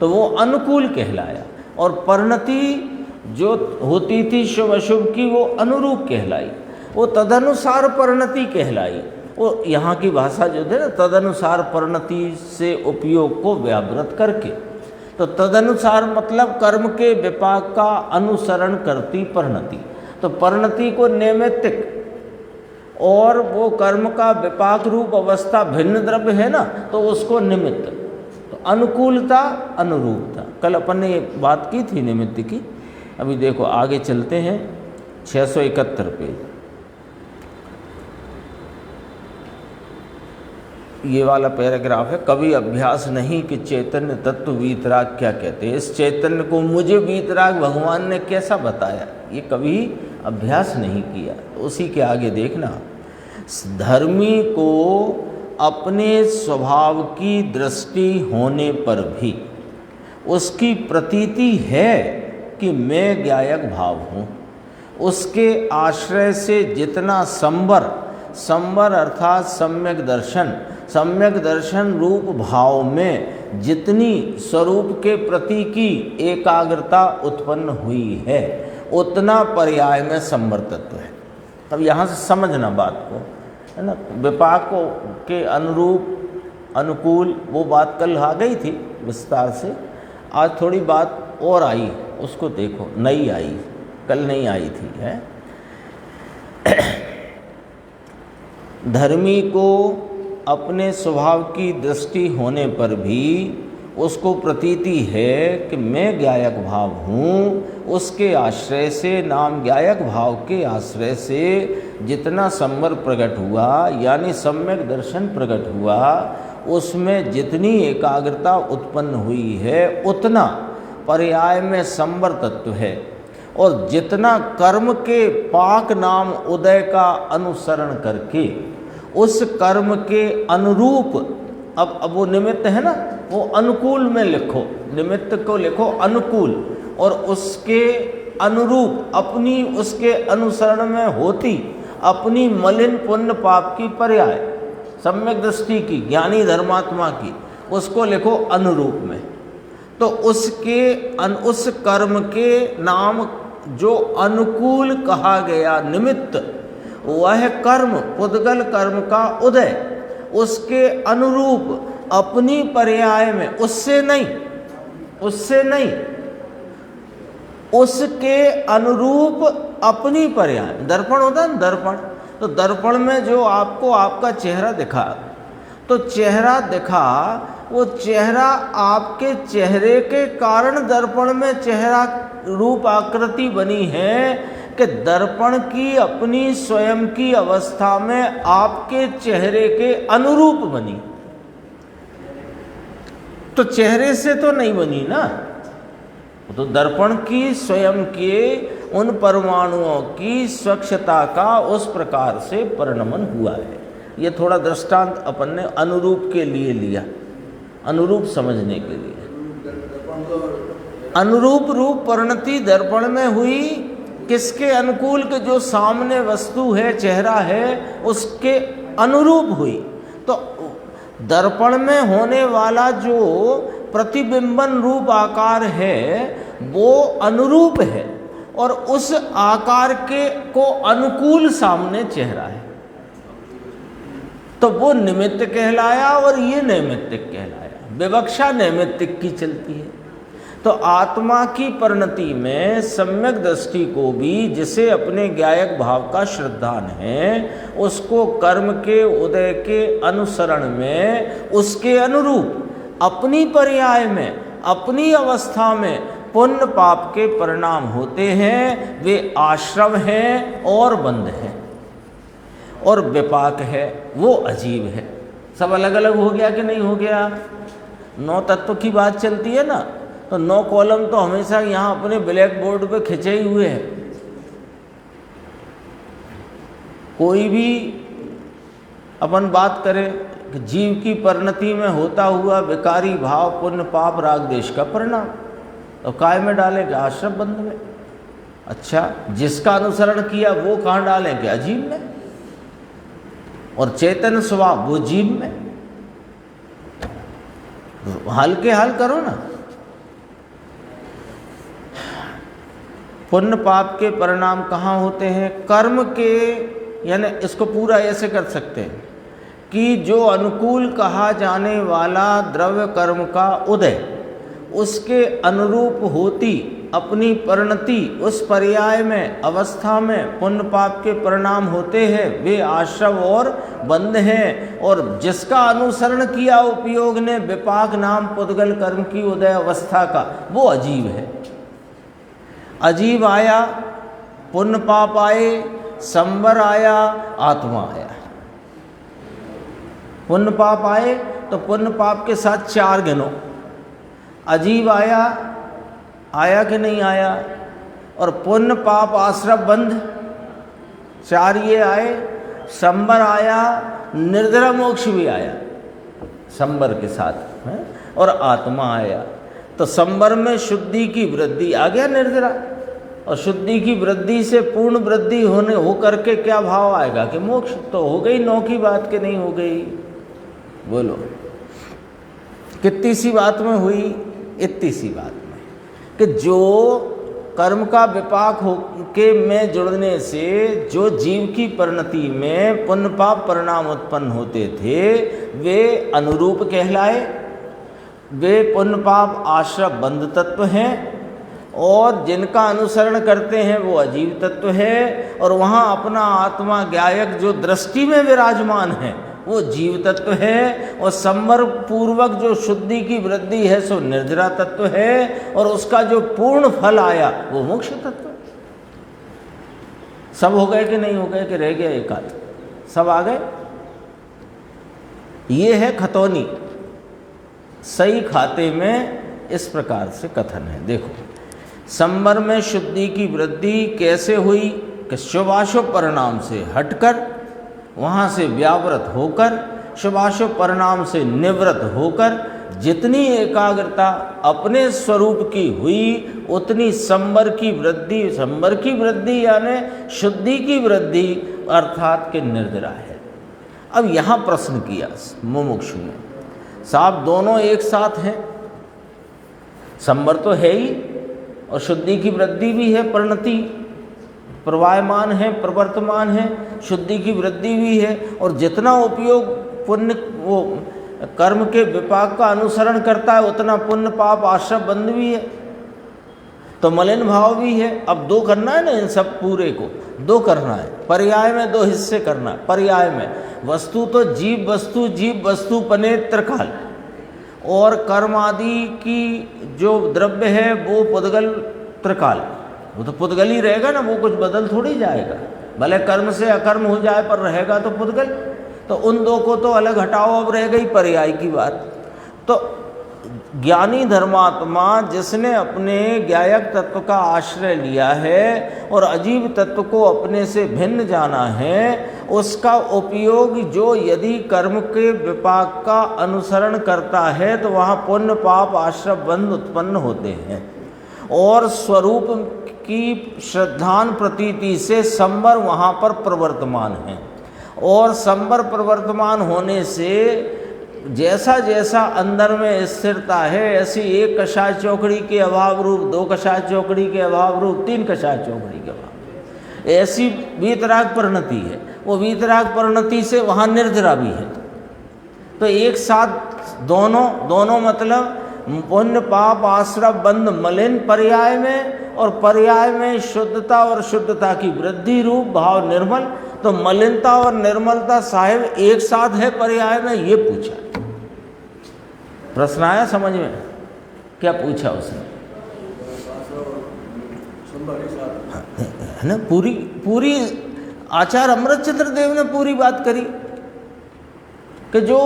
तो वो अनुकूल कहलाया। और परिणति जो होती थी शुभ अशुभ की, वो अनुरूप कहलाई, वो तदनुसार परिणति कहलाई। वो यहाँ की भाषा जो है ना, तदनुसार परिणति से उपयोग को व्यावृत करके, तो तदनुसार मतलब कर्म के विपाक का अनुसरण करती परिणति। तो परिणति को नैमित्तिक, और वो कर्म का विपाक रूप अवस्था भिन्न द्रव्य है ना, तो उसको निमित्त। तो अनुकूलता अनुरूपता, कल अपन ने ये बात की थी निमित्त की। अभी देखो आगे चलते हैं, 671 पेज, ये वाला पैराग्राफ है। कभी अभ्यास नहीं कि चैतन्य तत्व वीतराग क्या कहते हैं। इस चैतन्य को मुझे वीतराग भगवान ने कैसा बताया, ये कभी अभ्यास नहीं किया। तो उसी के आगे देखना, धर्मी को अपने स्वभाव की दृष्टि होने पर भी उसकी प्रतीति है कि मैं ज्ञायक भाव हूँ। उसके आश्रय से जितना संवर अर्थात सम्यक दर्शन रूप भाव में जितनी स्वरूप के प्रति की एकाग्रता उत्पन्न हुई है, उतना पर्याय में संवर तत्व है। अब यहाँ से समझना बात को, है ना। विपाक के अनुरूप अनुकूल वो बात कल आ गई थी विस्तार से, आज थोड़ी बात और आई, उसको देखो, नई आई, कल नहीं आई थी, है। धर्मी को अपने स्वभाव की दृष्टि होने पर भी उसको प्रतीति है कि मैं ज्ञायक भाव हूँ। उसके आश्रय से, नाम ज्ञायक भाव के आश्रय से जितना संवर प्रकट हुआ, यानी सम्यक दर्शन प्रकट हुआ, उसमें जितनी एकाग्रता उत्पन्न हुई है, उतना पर्याय में संवर तत्व है। और जितना कर्म के पाक नाम उदय का अनुसरण करके उस कर्म के अनुरूप, अब वो निमित्त है ना, वो अनुकूल में लिखो, निमित्त को लिखो अनुकूल, और उसके अनुरूप अपनी उसके अनुसरण में होती अपनी मलिन पुण्य पाप की पर्याय सम्यक दृष्टि की, ज्ञानी धर्मात्मा की, उसको लिखो अनुरूप में। तो उस कर्म के नाम जो अनुकूल कहा गया निमित्त, वह कर्म पुद्गल कर्म का उदय उसके अनुरूप अपनी पर्याय में, उससे नहीं, उसके अनुरूप अपनी पर्याय। दर्पण होता है ना, दर्पण, तो दर्पण में जो आपको आपका चेहरा दिखा, तो चेहरा दिखा, वो चेहरा आपके चेहरे के कारण दर्पण में चेहरा रूप आकृति बनी है कि दर्पण की अपनी स्वयं की अवस्था में आपके चेहरे के अनुरूप बनी। तो चेहरे से तो नहीं बनी ना, तो दर्पण की स्वयं के उन परमाणुओं की स्वच्छता का उस प्रकार से परिणमन हुआ है। ये थोड़ा दृष्टांत अपन ने अनुरूप के लिए लिया, अनुरूप समझने के लिए। अनुरूप रूप परिणति दर्पण में हुई, किसके अनुकूल के? जो सामने वस्तु है, चेहरा है, उसके अनुरूप हुई। तो दर्पण में होने वाला जो प्रतिबिंबन रूप आकार है वो अनुरूप है, और उस आकार के को अनुकूल सामने चेहरा है, तो वो निमित्त कहलाया और ये नैमित्तिक कहलाया। विवक्षा नैमित्तिक की चलती है। तो आत्मा की परिणति में सम्यक दृष्टि को भी, जिसे अपने ज्ञायक भाव का श्रद्धान है, उसको कर्म के उदय के अनुसरण में उसके अनुरूप अपनी पर्याय में, अपनी अवस्था में पुण्य पाप के परिणाम होते हैं। वे आश्रव हैं और बंध हैं, और विपाक है, वो अजीब है। सब अलग अलग हो गया कि नहीं हो गया? 9 तत्व की बात चलती है ना, तो 9 कॉलम तो हमेशा यहाँ अपने ब्लैक बोर्ड पे खिंचे ही हुए हैं। कोई भी अपन बात करें कि जीव की परिणति में होता हुआ विकारी भाव, पुण्य पाप राग देश का परिणाम, तो काय में डालेंगे? आश्रम बंध में। अच्छा, जिसका अनुसरण किया वो कहाँ डालेंगे? अजीब में। और चेतन स्वभाव वो जीव में। हाल के हाल करो ना। पुण्य पाप के परिणाम कहाँ होते हैं? कर्म के, यानी इसको पूरा ऐसे कर सकते हैं कि जो अनुकूल कहा जाने वाला द्रव्य कर्म का उदय, उसके अनुरूप होती अपनी परिणति, उस पर्याय में, अवस्था में पुण्य पाप के परिणाम होते हैं, वे आश्रव और बंध हैं। और जिसका अनुसरण किया उपयोग ने विपाक नाम पुद्गल कर्म की उदय अवस्था का, वो अजीब है। अजीब आया, पुण्य पाप आए, संवर आया, आत्मा आया। पुण्य पाप आए तो पुण्य पाप के साथ 4 गिनो। अजीब आया, आया कि नहीं आया? और पुण्य पाप आश्रव बंध, 4 ये आए। संवर आया, निर्जरा मोक्ष भी आया संवर के साथ है? और आत्मा आया। तो संवर में शुद्धि की वृद्धि आ गया निर्जरा, और शुद्धि की वृद्धि से पूर्ण वृद्धि होने हो करके क्या भाव आएगा कि मोक्ष। तो हो गई 9 की बात कि नहीं हो गई? बोलो कितनी सी बात में हुई? इतनी सी बात में कि जो कर्म का विपाक हो के में जुड़ने से जो जीव की परिणति में पुण्य पाप परिणाम उत्पन्न होते थे, वे अनुरूप कहलाए, वे पुण्य पाप आश्रव बंध तत्व हैं। और जिनका अनुसरण करते हैं वो अजीब तत्व है। और वहाँ अपना आत्मा ज्ञायक जो दृष्टि में विराजमान है वो जीव तत्व है। और संवर पूर्वक जो शुद्धि की वृद्धि है सो निर्जरा तत्व है। और उसका जो पूर्ण फल आया वो मोक्ष तत्व। सब हो गए कि नहीं हो गए? कि रह गया एक आध? सब आ गए। ये है खतौनी। सही खाते में इस प्रकार से कथन है। देखो, संवर में शुद्धि की वृद्धि कैसे हुई? कि शुभाशुभ परिणाम से हटकर, वहाँ से व्यावृत होकर, शुभाशुभ परिणाम से निवृत्त होकर जितनी एकाग्रता अपने स्वरूप की हुई उतनी संवर की वृद्धि, संवर की वृद्धि यानी शुद्धि की वृद्धि अर्थात के निर्जरा है। अब यहाँ प्रश्न किया मुमुक्षु ने, साहब दोनों एक साथ हैं, संवर तो है ही और शुद्धि की वृद्धि भी है, परिणति प्रवाहमान है, प्रवर्तमान है, शुद्धि की वृद्धि भी है। और जितना उपयोग पुण्य वो कर्म के विपाक का अनुसरण करता है उतना पुण्य पाप आश्रव बंध भी है, तो मलिन भाव भी है। अब 2 करना है ना, इन सब पूरे को 2 करना है, पर्याय में 2 हिस्से करना है। पर्याय में वस्तु तो जीव वस्तु पने त्रिकाल, और कर्म आदि की जो द्रव्य है वो पुद्गल त्रिकाल। वो तो पुद्गल ही रहेगा ना, वो कुछ बदल थोड़ी जाएगा। भले कर्म से अकर्म हो जाए पर रहेगा तो पुद्गल। तो उन 2 को तो अलग हटाओ, अब रह गई पर्याय की बात। तो ज्ञानी धर्मात्मा जिसने अपने ज्ञायक तत्व का आश्रय लिया है और अजीब तत्व को अपने से भिन्न जाना है, उसका उपयोग जो यदि कर्म के विपाक का अनुसरण करता है तो वहाँ पुण्य पाप आश्रव बंध उत्पन्न होते हैं। और स्वरूप की श्रद्धान प्रतीति से संवर वहाँ पर प्रवर्तमान है। और संवर प्रवर्तमान होने से जैसा जैसा अंदर में स्थिरता है, ऐसी 1 कषाय चौकड़ी के अभाव रूप, 2 कषाय चौकड़ी के अभाव रूप, 3 कषाय चौकड़ी के अभाव, ऐसी वीतराग परिणति है। वो वीतराग परिणति से वहाँ निर्जरा भी है। तो एक साथ दोनों मतलब पुण्य पाप आश्रव बंध मलिन पर्याय में, और पर्याय में शुद्धता और शुद्धता की वृद्धि रूप भाव निर्मल। तो मलिनता और निर्मलता साहिब एक साथ है पर्याय में, ये पूछा। प्रश्न आया समझ में? क्या पूछा उसने? है ना, पूरी आचार्य अमृतचंद्र देव ने पूरी बात करी कि जो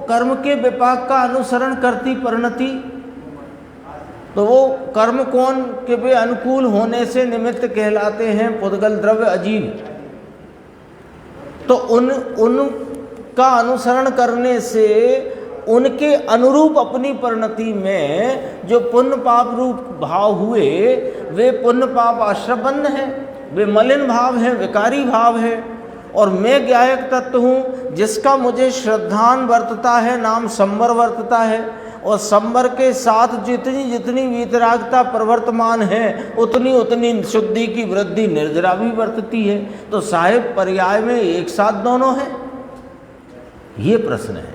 कर्म के विपाक का अनुसरण करती परिणति, तो वो कर्म कौन के वे अनुकूल होने से निमित्त कहलाते हैं पुद्गल द्रव्य अजीव। तो उनका अनुसरण करने से उनके अनुरूप अपनी परिणति में जो पुण्य पाप रूप भाव हुए वे पुण्य पाप आश्रबंध हैं, वे मलिन भाव हैं, विकारी भाव है। और मैं ज्ञायक तत्व हूँ जिसका मुझे श्रद्धान वर्तता है, नाम संवर वर्तता है। और संवर के साथ जितनी जितनी वीतरागता प्रवर्तमान है उतनी उतनी शुद्धि की वृद्धि निर्जरा भी वर्तती है। तो साहिब पर्याय में एक साथ दोनों हैं, ये प्रश्न है।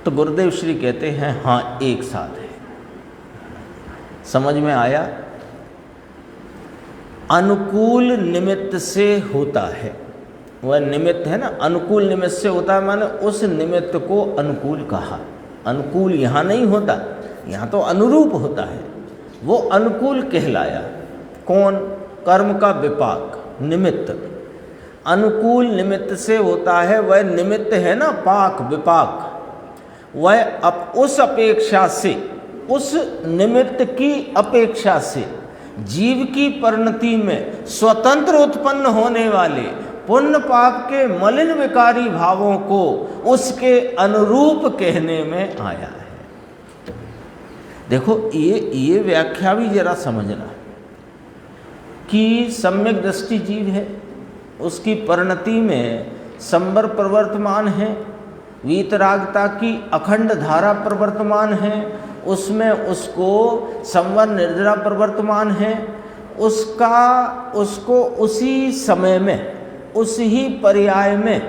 तो गुरुदेव श्री कहते हैं हाँ एक साथ है। समझ में आया? अनुकूल निमित्त से होता है, वह निमित्त है ना, अनुकूल निमित्त से होता है, माने उस निमित्त को अनुकूल कहा। अनुकूल यहाँ नहीं होता, यहाँ तो अनुरूप होता है, वो अनुकूल कहलाया। कौन? कर्म का विपाक निमित्त अनुकूल निमित्त से होता है। वह निमित्त है ना पाक विपाक, वह उस अपेक्षा से, उस निमित्त की अपेक्षा से जीव की परिणति में स्वतंत्र उत्पन्न होने वाले पुण्य पाप के मलिन विकारी भावों को उसके अनुरूप कहने में आया है। देखो ये व्याख्या भी जरा समझना कि सम्यक दृष्टि जीव है, उसकी परिणति में संवर प्रवर्तमान है, वीतरागता की अखंड धारा प्रवर्तमान है, उसमें उसको संवर निर्जरा प्रवर्तमान है, उसको उसी समय में उस ही पर्याय में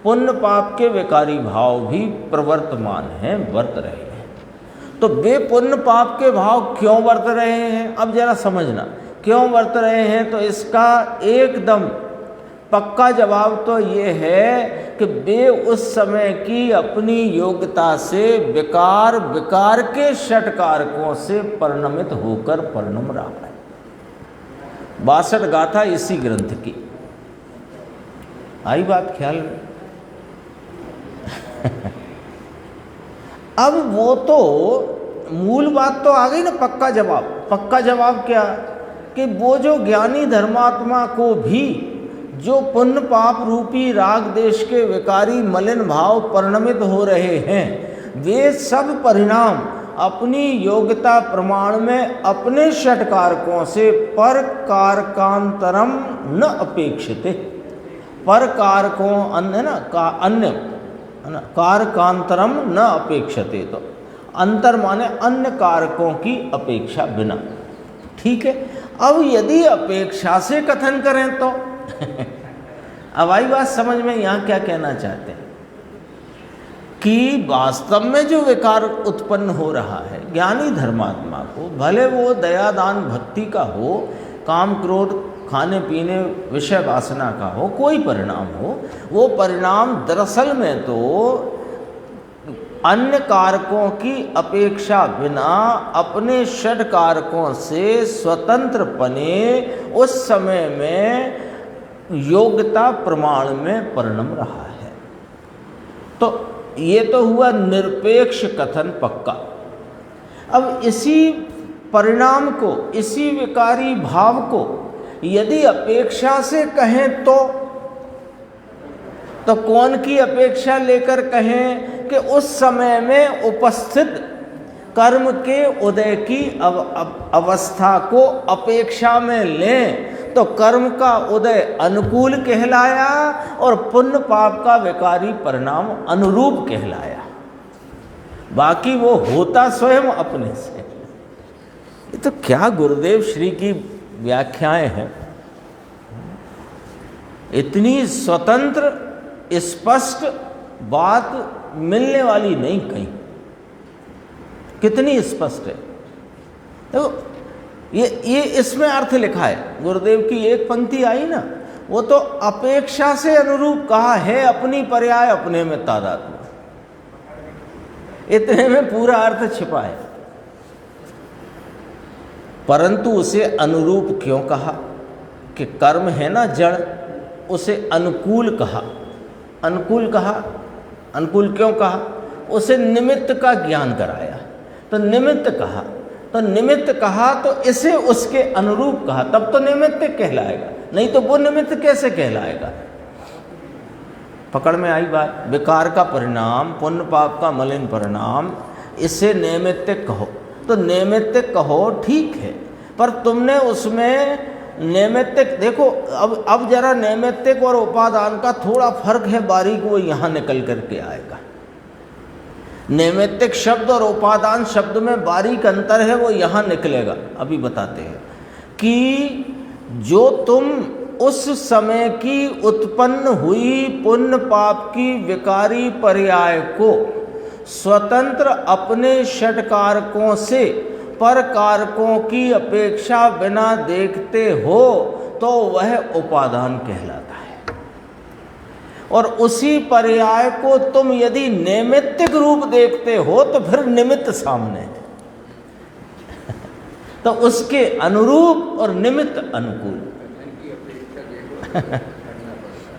पुण्य पाप के विकारी भाव भी प्रवर्तमान हैं, वर्त रहे हैं। तो वे पुण्य पाप के भाव क्यों वर्त रहे हैं? अब जरा समझना क्यों वर्त रहे हैं। तो इसका एकदम पक्का जवाब तो ये है कि वे उस समय की अपनी योग्यता से विकार के षट कारकों से परिणमित होकर परिणम रहा है। 62 गाथा इसी ग्रंथ की। आई बात ख्याल में? अब वो तो मूल बात तो आ गई ना, पक्का जवाब। पक्का जवाब क्या? कि वो जो ज्ञानी धर्मात्मा को भी जो पुण्य पाप रूपी राग देश के विकारी मलिन भाव परिणमित हो रहे हैं, वे सब परिणाम अपनी योग्यता प्रमाण में अपने षट कारकों से पर कारकांतरम न अपेक्षिते। पर कारकों अन्य ना का अन्य कारकांतरम न अपेक्षते, तो अंतर माने अन्य कारकों की अपेक्षा बिना। ठीक है, अब यदि अपेक्षा से कथन करें तो अब आई बात समझ में। यहाँ क्या कहना चाहते हैं कि वास्तव में जो विकार उत्पन्न हो रहा है ज्ञानी धर्मात्मा को, भले वो दया दान भक्ति का हो, काम क्रोध खाने पीने विषय वासना का हो, कोई परिणाम हो, वो परिणाम दरअसल में तो अन्य कारकों की अपेक्षा बिना अपने षड कारकों से स्वतंत्र पने उस समय में योग्यता प्रमाण में परिणम रहा है। तो ये तो हुआ निरपेक्ष कथन पक्का। अब इसी परिणाम को, इसी विकारी भाव को यदि अपेक्षा से कहें तो कौन की अपेक्षा लेकर कहें कि उस समय में उपस्थित कर्म के उदय की अवस्था को अपेक्षा में लें तो कर्म का उदय अनुकूल कहलाया और पुण्य पाप का विकारी परिणाम अनुरूप कहलाया। बाकी वो होता स्वयं अपने से। ये तो क्या गुरुदेव श्री की व्याख्याएं हैं, इतनी स्वतंत्र स्पष्ट बात मिलने वाली नहीं कहीं। कितनी स्पष्ट है। तो ये इसमें अर्थ लिखा है। गुरुदेव की एक पंक्ति आई ना, वो तो अपेक्षा से अनुरूप कहा है, अपनी पर्याय अपने में तादात्म्य, इतने में पूरा अर्थ छिपा है। परंतु उसे अनुरूप क्यों कहा? कि कर्म है ना जड़, उसे अनुकूल कहा। अनुकूल कहा, अनुकूल क्यों कहा? उसे निमित्त का ज्ञान कराया तो निमित्त कहा, तो निमित्त कहा तो इसे उसके अनुरूप कहा, तब तो निमित्त कहलाएगा, नहीं तो वो निमित्त कैसे कहलाएगा। पकड़ में आई बात। विकार का परिणाम, पुण्य पाप का मलिन परिणाम, इसे नैमित्तिक कहो, तो नैमित्तिक कहो ठीक है, पर तुमने उसमें नैमित्तिक देखो, अब जरा नैमित्तिक और उपादान का थोड़ा फर्क है, बारीक वो यहाँ निकल करके आएगा। नैमित्तिक शब्द और उपादान शब्द में बारीक अंतर है, वो यहाँ निकलेगा। अभी बताते हैं कि जो तुम उस समय की उत्पन्न हुई पुण्य पाप की विकारी पर्याय को स्वतंत्र अपने षटकारकों से पर कारकों की अपेक्षा बिना देखते हो तो वह उपादान कहलाता है। और उसी पर्याय को तुम यदि नैमित्तिक रूप देखते हो तो फिर निमित्त सामने है। तो उसके अनुरूप और निमित्त अनुकूल।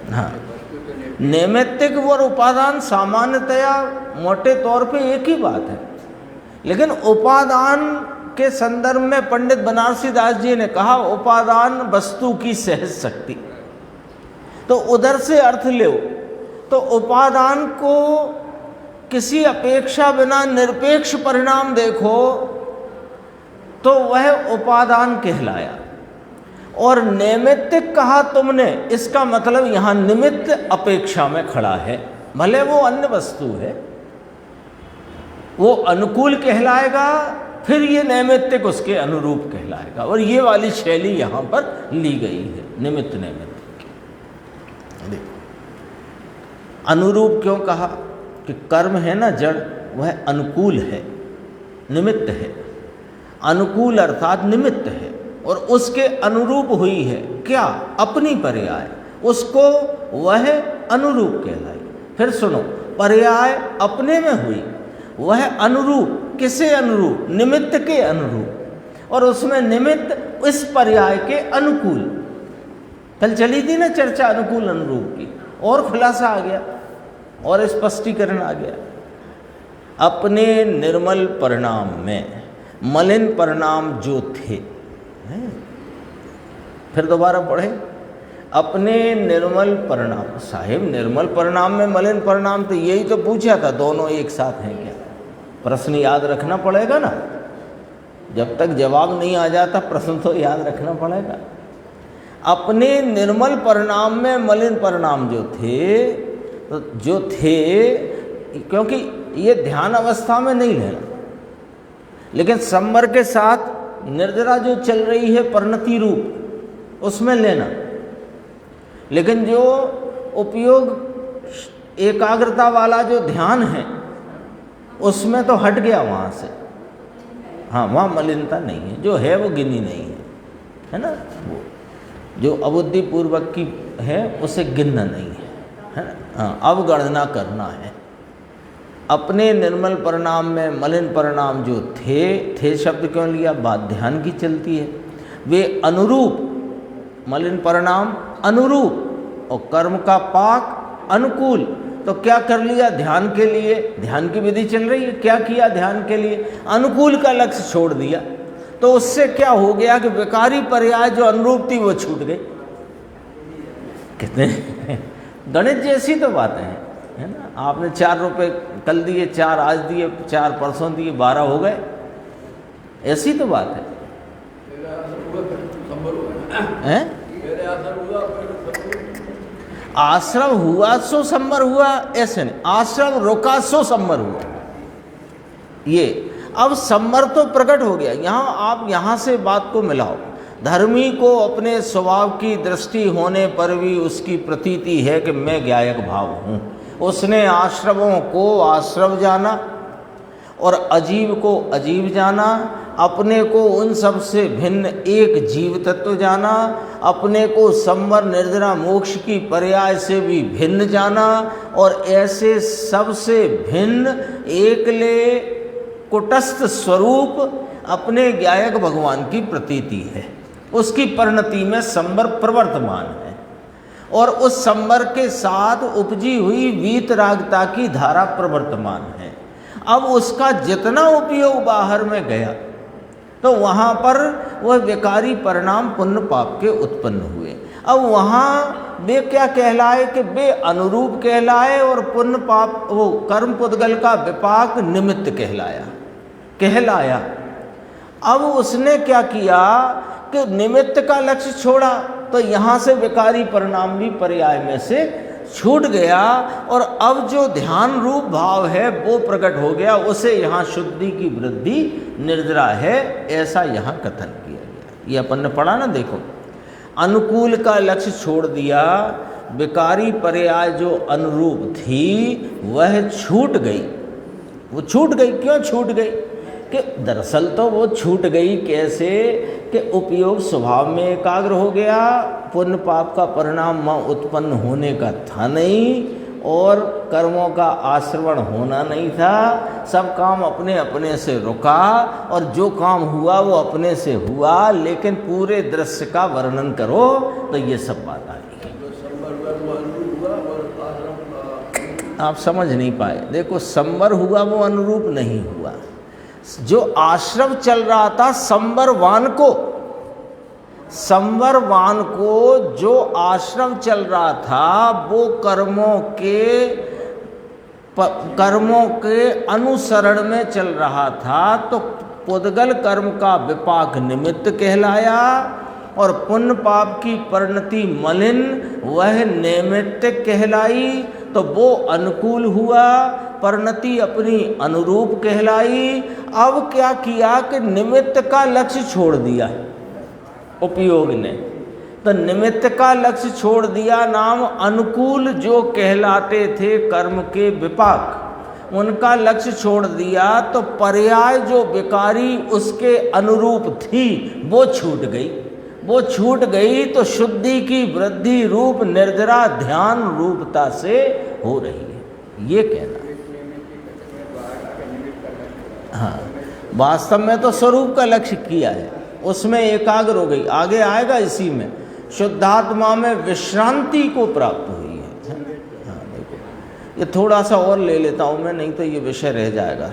हाँ, नैमित्तिक और उपादान सामान्यतया मोटे तौर पे एक ही बात है, लेकिन उपादान के संदर्भ में पंडित बनारसी दास जी ने कहा उपादान वस्तु की सहज शक्ति, तो उधर से अर्थ लो तो उपादान को किसी अपेक्षा बिना निरपेक्ष परिणाम देखो तो वह उपादान कहलाया। और नैमित्तिक कहा तुमने, इसका मतलब यहाँ निमित्त अपेक्षा में खड़ा है, भले वो अन्य वस्तु है, वो अनुकूल कहलाएगा, फिर ये नैमित्तिक उसके अनुरूप कहलाएगा। और ये वाली शैली यहाँ पर ली गई है, निमित्त नैमित्तिक की। देखो अनुरूप क्यों कहा कि कर्म है ना जड़, वह अनुकूल है, निमित्त है। अनुकूल अर्थात निमित्त है और उसके अनुरूप हुई है क्या, अपनी पर्याय, उसको वह अनुरूप कहलाई। फिर सुनो, पर्याय अपने में हुई, वह अनुरूप किसे अनुरूप, निमित्त के अनुरूप, और उसमें निमित्त इस पर्याय के अनुकूल। कल चली थी ना चर्चा अनुकूल अनुरूप की, और खुलासा आ गया और स्पष्टीकरण आ गया। अपने निर्मल परिणाम में मलिन परिणाम जो थे, फिर दोबारा पढ़े, अपने निर्मल परिणाम। साहिब निर्मल परिणाम में मलिन परिणाम, तो यही तो पूछा था, दोनों एक साथ हैं क्या? प्रश्न याद रखना पड़ेगा ना, जब तक जवाब नहीं आ जाता प्रश्न तो याद रखना पड़ेगा। अपने निर्मल परिणाम में मलिन परिणाम जो थे, क्योंकि ये ध्यान अवस्था में नहीं लेना, लेकिन संवर के साथ निर्जरा जो चल रही है परिणति रूप, उसमें लेना। लेकिन जो उपयोग एकाग्रता वाला जो ध्यान है उसमें तो हट गया वहाँ से। हाँ, वहाँ मलिनता नहीं है, जो है वो गिनी नहीं है ना। वो जो अबुद्धि पूर्वक की है उसे गिनना नहीं है ना। हाँ, अवगणना करना है। अपने निर्मल परिणाम में मलिन परिणाम जो थे शब्द क्यों लिया, बात ध्यान की चलती है। वे अनुरूप, मलिन परिणाम अनुरूप और कर्म का पाक अनुकूल। तो क्या कर लिया ध्यान के लिए, ध्यान की विधि चल रही है, क्या किया ध्यान के लिए, अनुकूल का लक्ष्य छोड़ दिया। तो उससे क्या हो गया कि विकारी पर्याय जो अनुरूप थी वो छूट गई। कितने गणित जैसी तो बातें हैं, है ना। आपने 4 रुपये कल दिए, 4 आज दिए, 4 परसों दिए, 12 हो गए, ऐसी तो बात है। आश्रम हुआ सो संवर हुआ, ऐसे नहीं, आश्रम रुका सो संवर हुआ। ये अब संवर तो प्रकट हो गया। यहाँ आप यहाँ से बात को मिलाओ। धर्मी को अपने स्वभाव की दृष्टि होने पर भी उसकी प्रतीति है कि मैं ज्ञायक भाव हूँ। उसने आश्रमों को आश्रम जाना और अजीव को अजीब जाना, अपने को उन सब से भिन्न एक जीव तत्व जाना, अपने को संवर निर्जरा मोक्ष की पर्याय से भी भिन्न जाना, और ऐसे सबसे भिन्न एकले कुटस्थ स्वरूप अपने ज्ञायक भगवान की प्रतीति है। उसकी परिणति में संवर प्रवर्तमान है और उस संवर के साथ उपजी हुई वीतरागता की धारा प्रवर्तमान है। अब उसका जितना उपयोग बाहर में गया तो वहाँ पर वह विकारी परिणाम पुण्य पाप के उत्पन्न हुए। अब वहाँ वे क्या कहलाए कि वे अनुरूप कहलाए और पुण्य पाप वो कर्म पुद्गल का विपाक निमित्त कहलाया। अब उसने क्या किया कि निमित्त का लक्ष्य छोड़ा तो यहाँ से विकारी परिणाम भी पर्याय में से छूट गया और अब जो ध्यान रूप भाव है वो प्रकट हो गया, उसे यहाँ शुद्धि की वृद्धि निर्जरा है, ऐसा यहाँ कथन किया गया। ये अपन ने पढ़ा ना, देखो अनुकूल का लक्ष्य छोड़ दिया, विकारी पर्याय जो अनुरूप थी वह छूट गई। वो छूट गई, क्यों छूट गई? कि दरअसल तो वो छूट गई कैसे कि उपयोग स्वभाव में एकाग्र हो गया, पुण्य पाप का परिणाम वहाँ उत्पन्न होने का था नहीं और कर्मों का आश्रवण होना नहीं था। सब काम अपने अपने से रुका और जो काम हुआ वो अपने से हुआ, लेकिन पूरे दृश्य का वर्णन करो तो ये सब बात आ रही है। आप समझ नहीं पाए। देखो संवर हुआ वो अनुरूप नहीं हुआ। जो आश्रम चल रहा था संवरवान को जो आश्रम चल रहा था वो कर्मों के अनुसरण में चल रहा था, तो पुद्गल कर्म का विपाक निमित्त कहलाया और पुण्य पाप की परिणति मलिन वह निमित्त कहलाई। तो वो अनुकूल हुआ, परिणति अपनी अनुरूप कहलाई। अब क्या किया कि निमित्त का लक्ष्य छोड़ दिया उपयोग ने, तो निमित्त का लक्ष्य छोड़ दिया। नाम अनुकूल जो कहलाते थे कर्म के विपाक, उनका लक्ष्य छोड़ दिया, तो पर्याय जो विकारी उसके अनुरूप थी वो छूट गई। तो शुद्धि की वृद्धि रूप निर्जरा ध्यान रूपता से हो रही है, ये कहना। हाँ, वास्तव में तो स्वरूप का लक्ष्य किया है, उसमें एकाग्र हो गई। आगे आएगा इसी में, शुद्धात्मा में विश्रांति को प्राप्त हुई है। हाँ देखो, ये थोड़ा सा और ले लेता हूँ मैं, नहीं तो ये विषय रह जाएगा।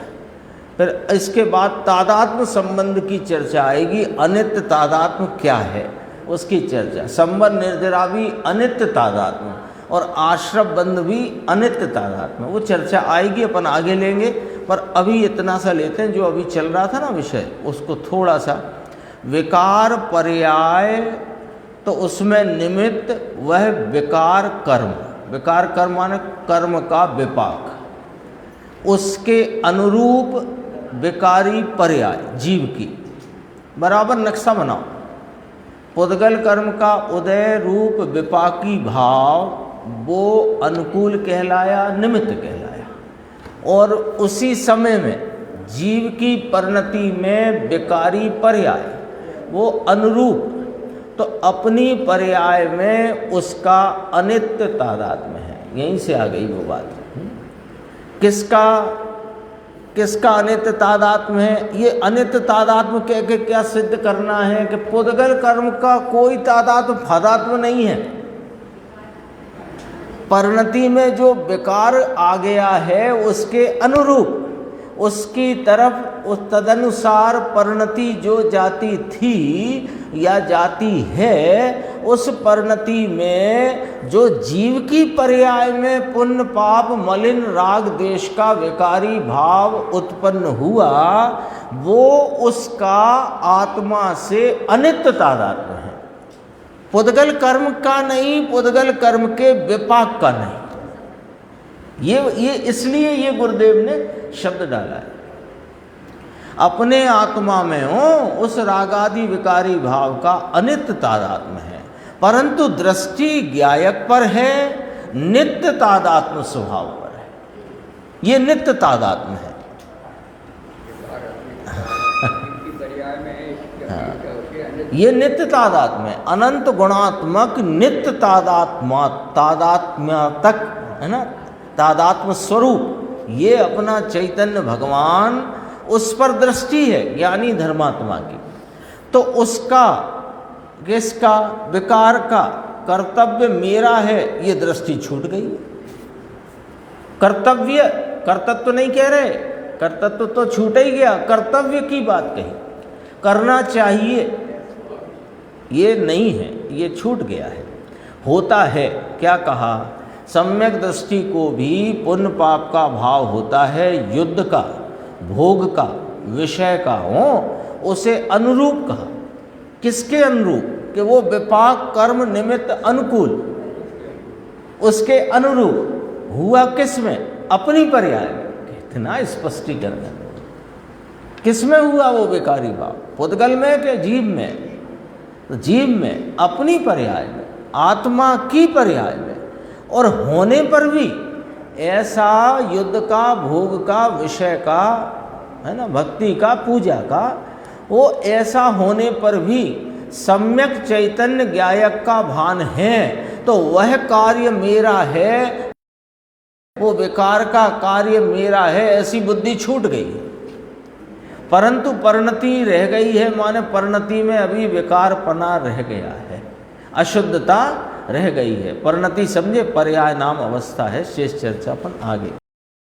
फिर इसके बाद तादात्म्य संबंध की चर्चा आएगी। अनित्य तादात्म्य क्या है उसकी चर्चा। संबंध निर्जरा भी अनित्य तादात्म्य और आश्रम बंध भी अनित्य तादात्म्य, वो चर्चा आएगी, अपन आगे लेंगे। पर अभी इतना सा लेते हैं, जो अभी चल रहा था ना विषय, उसको थोड़ा सा। विकार पर्याय, तो उसमें निमित्त वह विकार कर्म माने कर्म का विपाक, उसके अनुरूप विकारी पर्याय जीव की। बराबर नक्शा बनाओ। पुद्गल कर्म का उदय रूप विपाकी भाव वो अनुकूल कहलाया, निमित्त कहलाया। और उसी समय में जीव की परिणति में विकारी पर्याय वो अनुरूप, तो अपनी पर्याय में उसका अनित्य तादात्म्य है। यहीं से आ गई वो बात। किसका अनित्य तादात्म्य है? ये अनित्य तादात्म्य कह के क्या सिद्ध करना है कि पुद्गल कर्म का कोई तादात्म्य फदात्म्य नहीं है। परिणति में जो विकार आ गया है उसके अनुरूप, उसकी तरफ उस तदनुसार परिणति जो जाती थी या जाती है, उस परिणति में जो जीव की पर्याय में पुण्य पाप मलिन राग देश का विकारी भाव उत्पन्न हुआ, वो उसका आत्मा से अनित्य तादात्म्य है। पुद्गल कर्म का नहीं, पुद्गल कर्म के विपाक का नहीं। ये इसलिए ये गुरुदेव ने शब्द डाला है। अपने आत्मा में हो उस रागादि विकारी भाव का अनित्य तादात्म्य है, परंतु दृष्टि ज्ञायक पर है, नित्य तादात्म्य स्वभाव पर है। ये नित्य तादात्म्य है। ये नित्य तादात्म्य है, अनंत गुणात्मक नित्य तादात्म्य तक है ना, तादात्म्य स्वरूप। ये अपना चैतन्य भगवान, उस पर दृष्टि है ज्ञानी धर्मात्मा की, तो उसका किसका विकार का कर्तव्य मेरा है, ये दृष्टि छूट गई। कर्तव्य कर्तव्य नहीं कह रहे, कर्तृत्व तो छूट ही गया, कर्तव्य की बात कही, करना चाहिए ये नहीं है, ये छूट गया है। होता है क्या कहा, सम्यक दृष्टि को भी पुण्य पाप का भाव होता है, युद्ध का, भोग का, विषय का हो, उसे अनुरूप कहा। किसके अनुरूप, कि वो विपाक कर्म निमित्त अनुकूल, उसके अनुरूप हुआ किस में, अपनी पर्याय में। कितना स्पष्टीकरण है, किस में हुआ वो विकारी भाव, पुद्गल में कि जीव में, तो जीव में, अपनी पर्याय में, आत्मा की पर्याय में। और होने पर भी ऐसा युद्ध का, भोग का, विषय का, है ना, भक्ति का, पूजा का, वो ऐसा होने पर भी सम्यक चैतन्य ज्ञायक का भान है, तो वह कार्य मेरा है, वो विकार का कार्य मेरा है, ऐसी बुद्धि छूट गई है। परंतु परिणति रह गई है, माने परिणति में अभी विकारपना रह गया है, अशुद्धता रह गई है। परिणति समझे पर्याय नाम अवस्था है। शेष चर्चा अपन आगे।